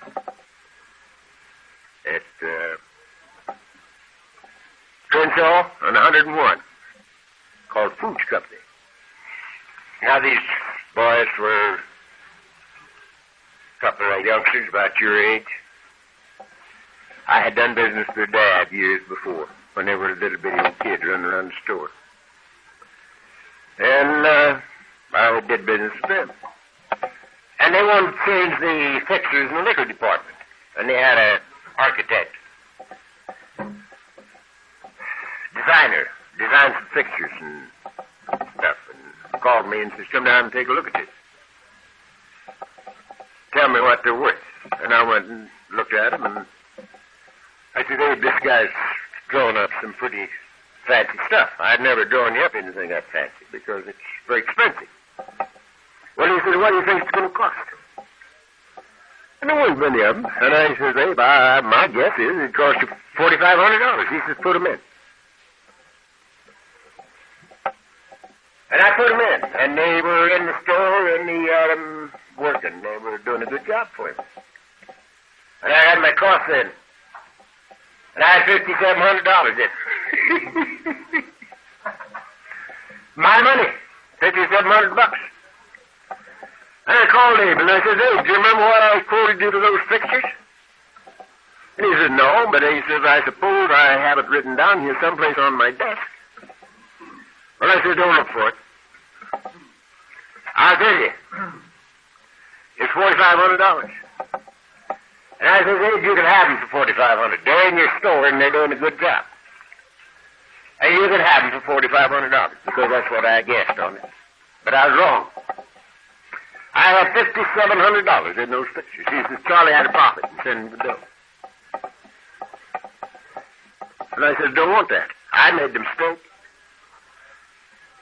Crenshaw on 101 called Foods Company. Now, these boys were a couple of youngsters about your age. I had done business with their dad years before when they were little bitty kids running around the store. And I did business with them. And they wanted to change the fixtures in the liquor department. And they had an architect, designed some fixtures and stuff, and called me and said, come down and take a look at this. Tell me what they're worth. And I went and looked at them, and I said, hey, this guy's drawn up some pretty fancy stuff. I'd never drawn you up anything that fancy because it's very expensive. Well, he said, what do you think it's going to cost? And there wasn't many of them. And I said, hey, my guess is it cost you $4,500. He says, put them in. And I put them in. And they were in the store, and he had them working. They were doing a good job for him. And I had my costs in. And I had $5,700 in. My money, $5,700. And I called him, and I said, hey, do you remember what I quoted you to those fixtures? And he said, no, but he says, I suppose I have it written down here someplace on my desk. Well, I said, don't look for it. I'll tell you. It's $4,500. And I said, hey, you can have them for $4,500. They're in your store, and they're doing a good job. And you can have them for $4,500, because that's what I guessed on it. But I was wrong. I had $5,700 in those pictures. He says, Charlie had a profit and send him the bill. And I said, don't want that. I made the mistake.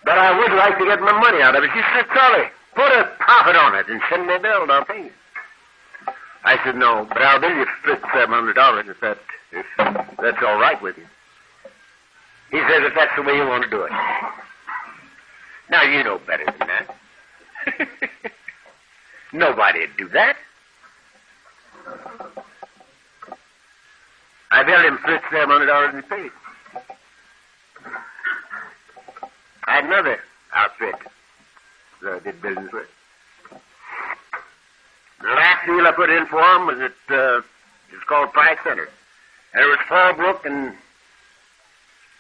But I would like to get my money out of it. She said, Charlie, put a profit on it and send me a bill and I'll pay you. I said, no, but I'll bill you $5,700 if that's all right with you. He says, if that's the way you want to do it. Now, you know better than that. Nobody'd do that. I billed him $5,700 and he paid. I had another outfit that I did business with. The last deal I put in for him was at, it's called Price Center. And it was Fallbrook and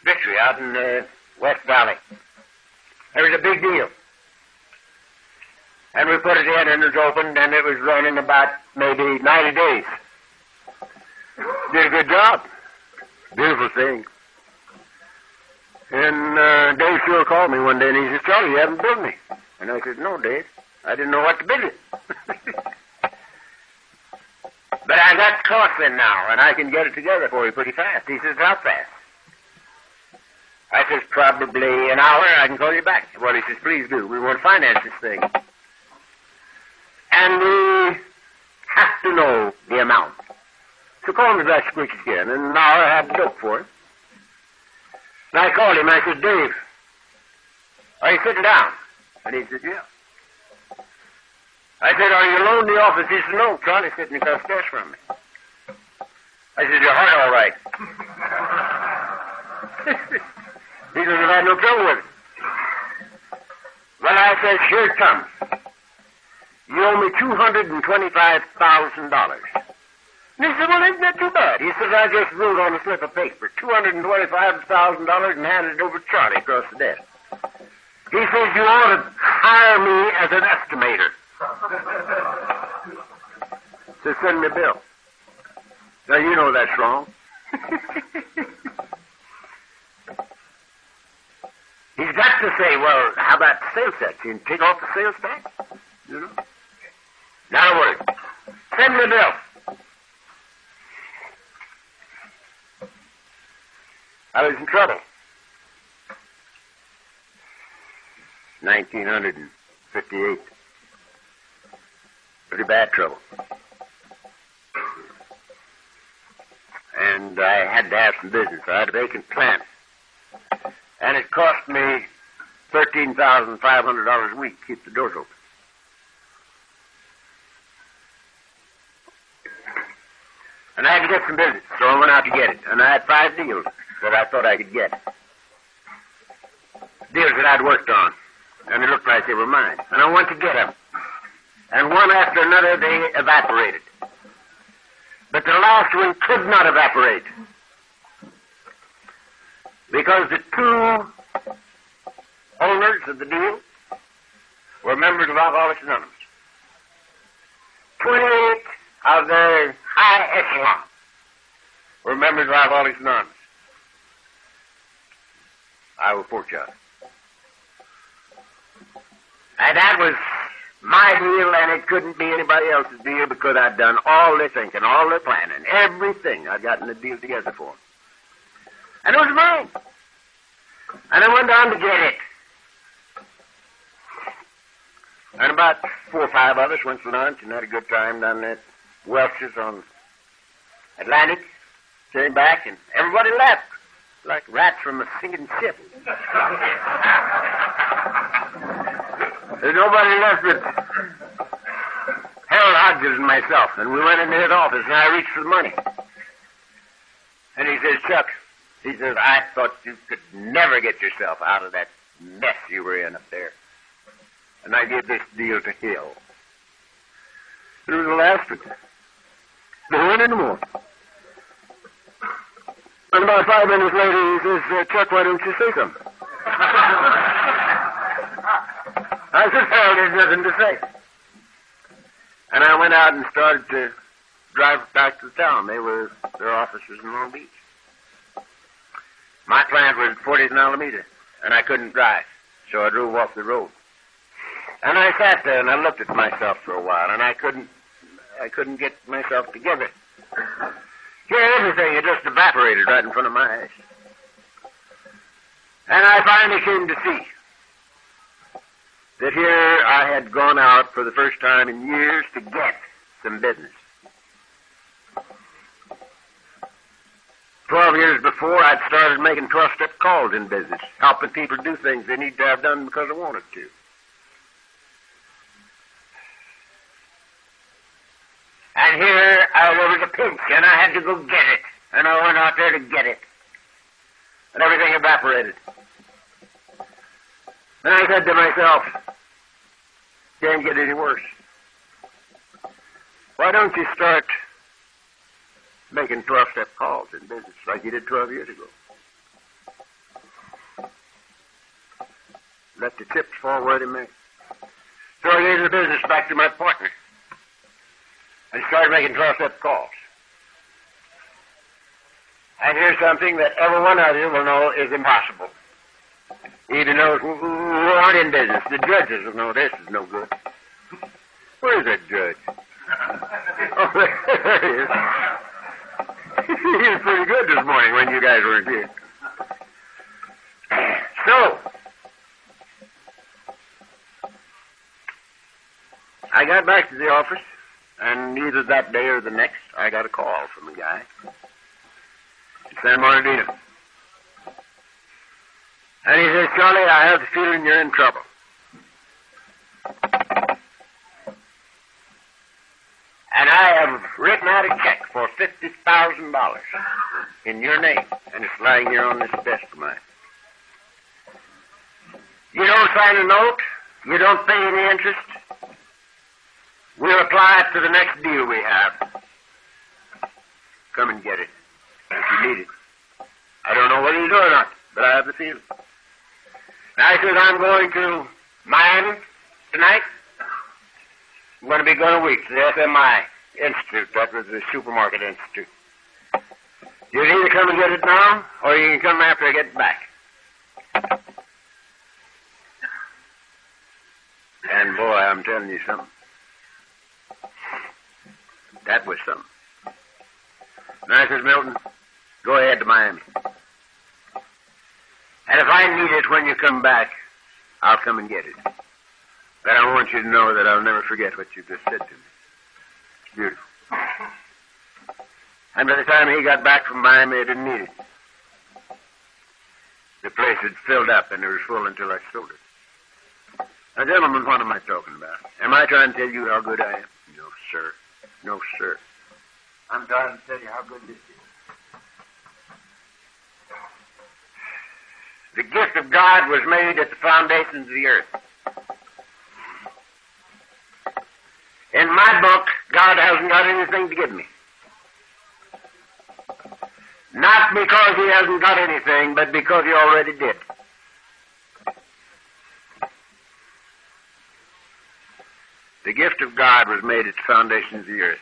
Victory out in West Valley. It was a big deal. And we put it in, and it was opened, and it was running about maybe 90 days. Did a good job. Beautiful thing. And Dave Shore called me one day, and he said, Charlie, you haven't billed me. And I said, no, Dave. I didn't know what to bill it. But I got costs in now, and I can get it together for you pretty fast. He says, how fast? I says, probably an hour, I can call you back. Well, he says, please do. We want to finance this thing. And we have to know the amount. So call me back quick again, and an hour I had to look for it. And I called him, I said, Dave, are you sitting down? And he said, yeah. I said, are you alone in the office? He said, no, Charlie's sitting across the desk from me. I said, your heart all right? He said, I've had no trouble with it. Well, I said, here it comes. You owe me $225,000. And he said, well, isn't that too bad? He said, I just wrote on a slip of paper, $225,000 and handed it over to Charlie across the desk. He says, you ought to hire me as an estimator. So send me a bill. Now, you know that's wrong. He's got to say, well, how about the sales tax? You can take off the sales tax? You know? Not a word. Send me a bill. I was in trouble. 1958. Pretty bad trouble. And I had to have some business. I had a vacant plant. And it cost me $13,500 a week to keep the doors open. And I had to get some business, so I went out to get it. And I had 5 deals that I thought I could get. Deals that I'd worked on. And it looked like they were mine. And I went to get them. And one after another, they evaporated. But the last one could not evaporate. Because the 2 owners of the deal were members of Alcoholics Anonymous. 28 of their high echelon were members of Alcoholics Anonymous. I was poor child. And that was my deal, and it couldn't be anybody else's deal because I'd done all the thinking, all the planning, everything I'd gotten the deal together for. And it was mine. And I went down to get it. And about 4 or 5 of us went for lunch and had a good time down at Welch's on Atlantic. Came back, and everybody left like rats from a sinking ship. There's nobody left but Harold Hodges and myself, and we went into his office, and I reached for the money. And he says, Chuck, he says, I thought you could never get yourself out of that mess you were in up there. And I gave this deal to Hill. It was the last one. There weren't any more. And about 5 minutes later, he says, Chuck, why don't you say something? I said, Harold, there's nothing to say. And I went out and started to drive back to the town. Their office was in Long Beach. My plant was 40th and Alameda, and I couldn't drive, so I drove off the road. And I sat there and I looked at myself for a while, and I couldn't get myself together. Here, everything had just evaporated right in front of my eyes. And I finally came to see that here I had gone out for the first time in years to get some business. 12 years before, I'd started making 12-step calls in business, helping people do things they need to have done because they wanted to. And here there was a pinch, and I had to go get it. And I went out there to get it. And everything evaporated. And I said to myself, can't get any worse. Why don't you start making 12-step calls in business like you did 12 years ago? Let the chips fall where they may. So I gave the business back to my partner and started making 12-step calls. And here's something that every one of you will know is impossible. Even those who aren't in business. The judges will know this is no good. Where's that judge? Oh, there he is. He was pretty good this morning when you guys weren't here. So, I got back to the office, and either that day or the next, I got a call from a guy in San Bernardino. And he says, Charlie, I have the feeling you're in trouble. And I have written out a check for $50,000 in your name, and it's lying here on this desk of mine. You don't sign a note. You don't pay any interest. We'll apply it to the next deal we have. Come and get it if you need it. I don't know whether you do or not, but I have the feeling. Now, I said, I'm going to Miami tonight. I'm going to be gone a week to the FMI Institute. That was the Supermarket Institute. You can either come and get it now, or you can come after I get back. And, boy, I'm telling you something. That was something. And I said, Milton, go ahead to Miami. And if I need it when you come back, I'll come and get it. But I want you to know that I'll never forget what you just said to me. It's beautiful. And by the time he got back from Miami, I didn't need it. The place had filled up, and it was full until I sold it. Now, gentlemen, what am I talking about? Am I trying to tell you how good I am? No, sir. No, sir. I'm trying to tell you how good this is. The gift of God was made at the foundations of the earth. In my book, God hasn't got anything to give me. Not because he hasn't got anything, but because he already did. The gift of God was made at the foundations of the earth.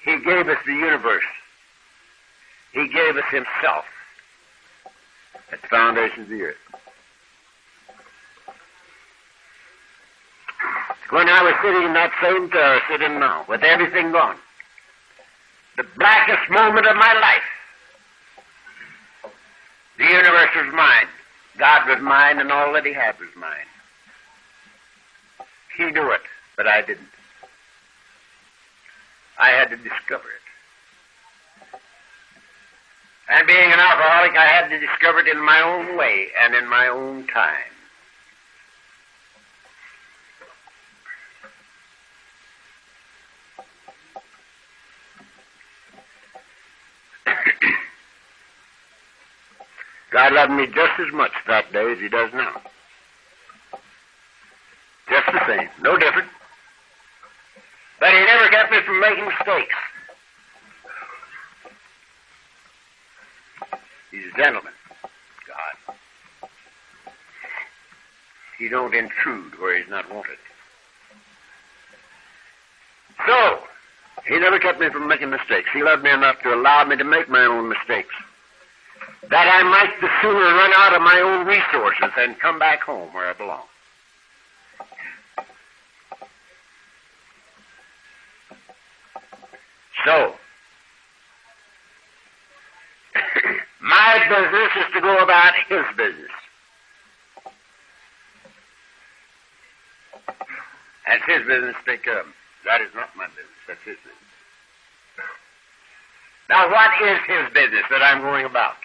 He gave us the universe. He gave us himself at the foundations of the earth. When I was sitting in that same chair sitting now, with everything gone, the blackest moment of my life, the universe was mine. God was mine, and all that he had was mine. He knew it, but I didn't. I had to discover it. And being an alcoholic, I had to discover it in my own way and in my own time. God loved me just as much that day as he does now. Just the same, no different. But he never kept me from making mistakes. He's a gentleman, God. He don't intrude where he's not wanted. So, he never kept me from making mistakes. He loved me enough to allow me to make my own mistakes, that I might the sooner run out of my own resources and come back home where I belong. So, my business is to go about his business. That's his business to take care of him. That is not my business. That's his business. Now, what is his business that I'm going about?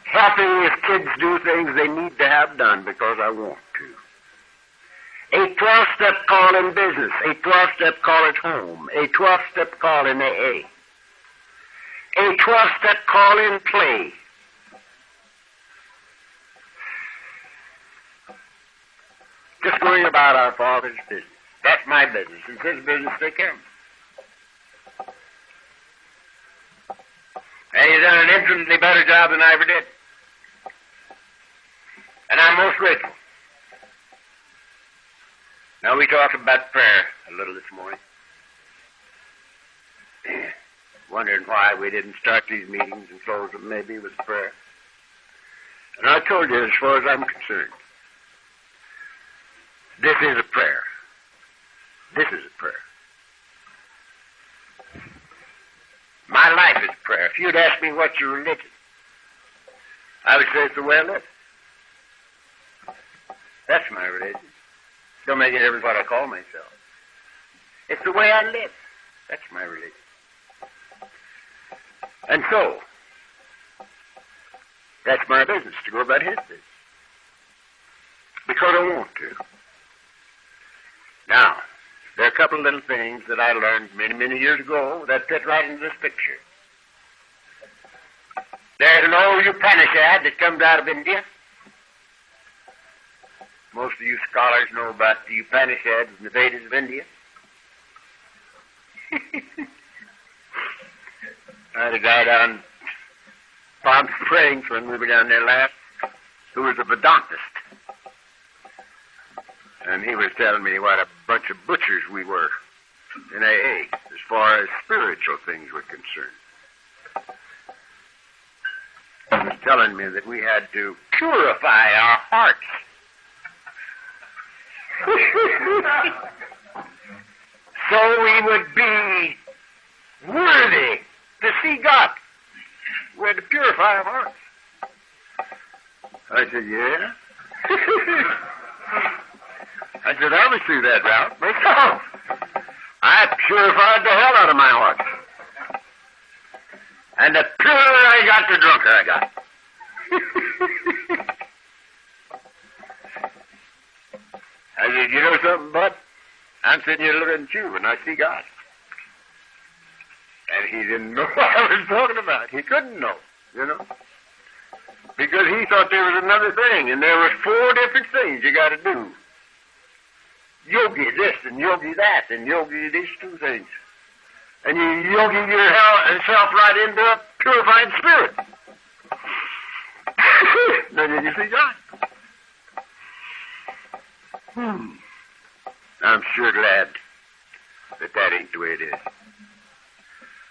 Helping his kids do things they need to have done because I want to. A 12-step call in business, a 12-step call at home, a 12-step call in AA, a 12-step call in play. Just going about our Father's business. That's my business. It's his business to take care of him. And he's done an infinitely better job than I ever did. And I'm most grateful. Now, we talked about prayer a little this morning. Wondering why we didn't start these meetings and close them maybe with prayer. And I told you, as far as I'm concerned, this is a prayer. This is a prayer. My life is a prayer. If you'd ask me what's your religion, I would say it's the way I live. That's my religion. Don't make it ever what I call myself. It's the way I live. That's my religion. And so, that's my business, to go about his business. Because I want to. Now, there are a couple of little things that I learned many, many years ago that fit right into this picture. There's an old Upanishad that comes out of India. Most of you scholars know about the Upanishads and the Vedas of India. I had a guy down Palm Springs when we were down there last who was a Vedantist. And he was telling me what a bunch of butchers we were in AA as far as spiritual things were concerned. He was telling me that we had to purify our hearts. So we would be worthy to see God. We had to purify our hearts. I said, yeah. I said, I was through that route myself. I purified the hell out of my heart. And the purer I got, the drunker I got. I said, you know something, bud? I'm sitting here looking at you, and I see God. And he didn't know what I was talking about. He couldn't know, you know. Because he thought there was another thing, and there was 4 different things you got to do. Yogi this, and yogi that, and yogi these 2 things. And you yogi yourself right into a purified spirit. Then you see God. I'm sure glad that that ain't the way it is.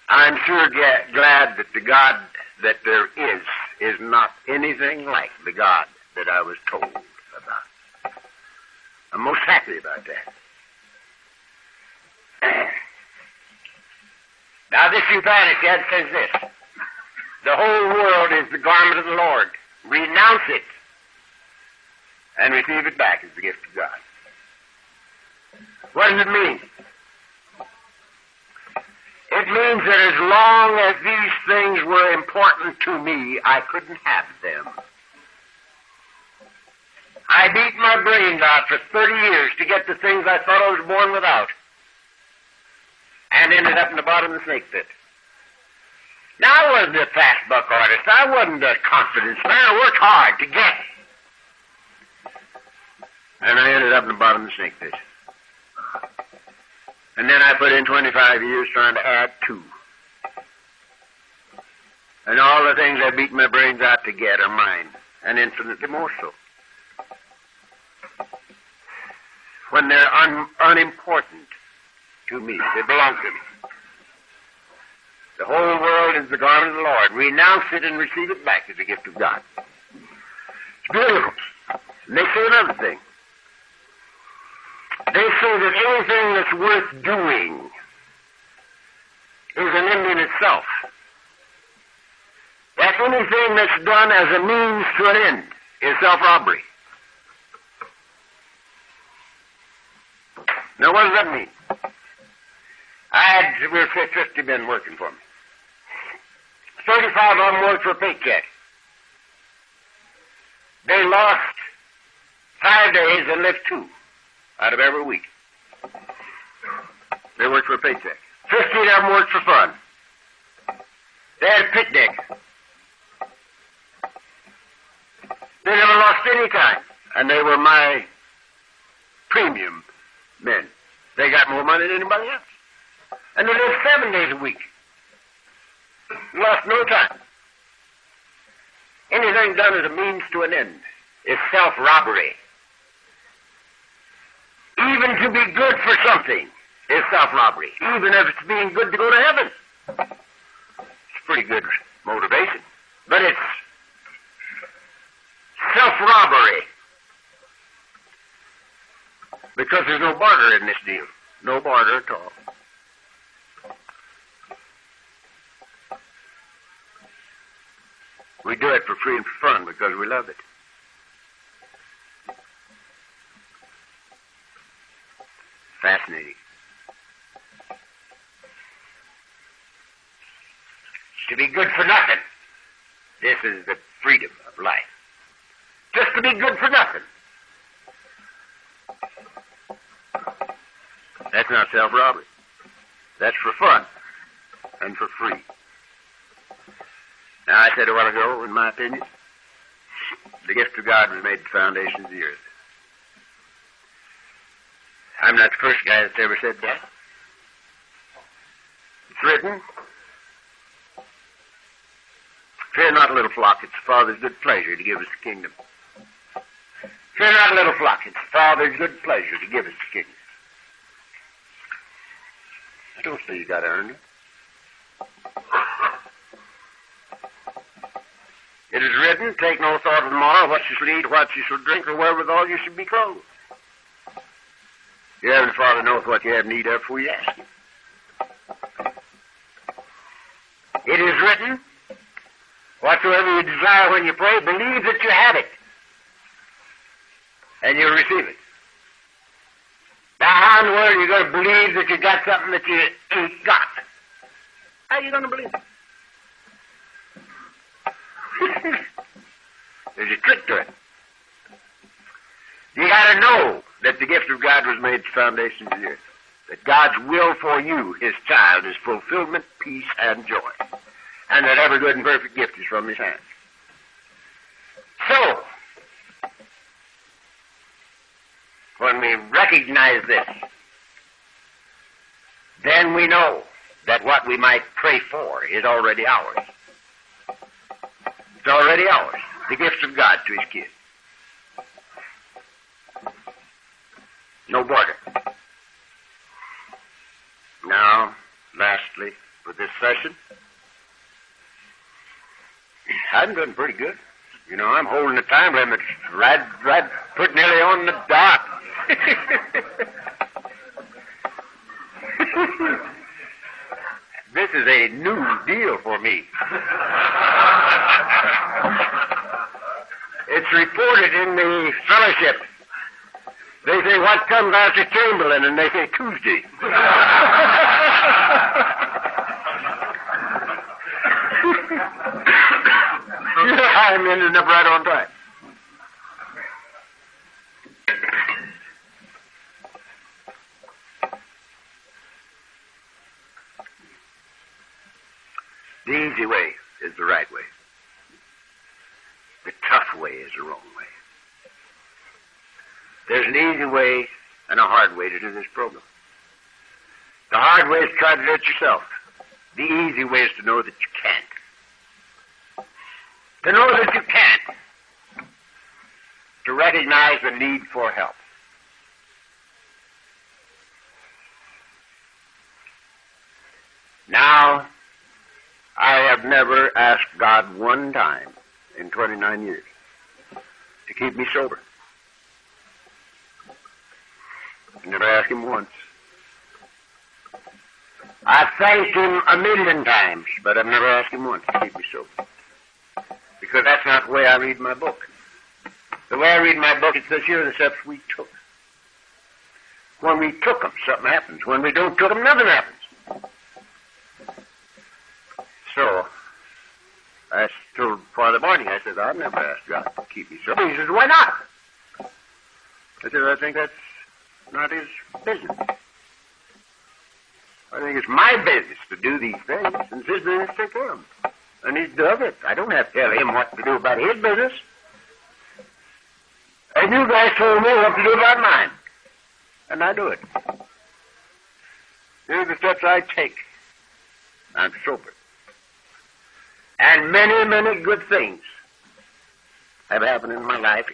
I'm sure glad that the God that there is not anything like the God that I was told about. I'm most happy about that. Now this Upanishad says this: the whole world is the garment of the Lord. Renounce it and receive it back as the gift of God. What does it mean? It means that as long as these things were important to me, I couldn't have them. I beat my brains out for 30 years to get the things I thought I was born without, and ended up in the bottom of the snake pit. Now, I wasn't a fast buck artist. I wasn't a confidence man. I worked hard to get. And I ended up in the bottom of the snake pit. And then I put in 25 years trying to add 2. And all the things I beat my brains out to get are mine, and infinitely more so. When they're unimportant to me, they belong to me. The whole world is the garment of the Lord. Renounce it and receive it back as a gift of God. It's beautiful. And they say another thing. They say that anything that's worth doing is an end in itself. That anything that's done as a means to an end is self-robbery. Now, what does that mean? We were 50 men working for me. 35 of them worked for a paycheck. They lost 5 days and lived 2 out of every week. They worked for a paycheck. 15 of them worked for fun. They had a picnic. They never lost any time, and they were my premium men. They got more money than anybody else. And they lived 7 days a week. Lost no time. Anything done as a means to an end is self-robbery. Even Even to be good for something is self-robbery, even if it's being good to go to heaven. It's pretty good motivation, but it's self-robbery because there's no barter in this deal. No barter at all. We do it for free and for fun because we love it. Fascinating. To be good for nothing. This is the freedom of life. Just to be good for nothing. That's not self-robbery. That's for fun and for free. Now, I said a while ago, in my opinion, the gift of God was made the foundations of the earth. I'm not the first guy that's ever said that. It's written, fear not, little flock, it's the Father's good pleasure to give us the kingdom. Fear not, little flock, it's the Father's good pleasure to give us the kingdom. I don't say you got to earn it. It is written, take no thought of tomorrow, what you shall eat, what you shall drink, or wherewithal you should be clothed. Your Heavenly Father knows what you have need of before you ask Him. It is written, whatsoever you desire when you pray, believe that you have it, and you'll receive it. Now, how in the world are you going to believe that you got something that you ain't got? How are you going to believe it? There's a trick to it. You got to know that the gift of God was made the foundation of the earth. That God's will for you, His child, is fulfillment, peace, and joy. And that every good and perfect gift is from His hand. So, when we recognize this, then we know that what we might pray for is already ours. It's already ours. The gifts of God to His kids. No border. Now, lastly, for this session, I'm doing pretty good. You know, I'm holding the time limit right pretty nearly on the dot. This is a new deal for me. It's reported in the fellowship. They say, what comes after Chamberlain? And they say, Tuesday. I'm ending up right on time. The easy way is the right way. The tough way is the wrong way. There's an easy way and a hard way to do this program. The hard way is to try to do it yourself. The easy way is to know that you can't. To know that you can't. To recognize the need for help. Now, I have never asked God one time in 29 years to keep me sober. I never asked Him once. I've thanked Him a million times, but I've never asked Him once to keep me sober. Because that's not the way I read my book. The way I read my book, it says here are the steps we took. When we took them, something happens. When we don't took them, nothing happens. So, I told Father Barney, I said, I've never asked God to keep me sober. He says, why not? I said, I think that's not His business. I think it's my business to do these things, and it's His business to take care of them. And He's done it. I don't have to tell Him what to do about His business. And you guys told me what to do about mine. And I do it. Here are the steps I take. I'm sober. And many, many good things have happened in my life.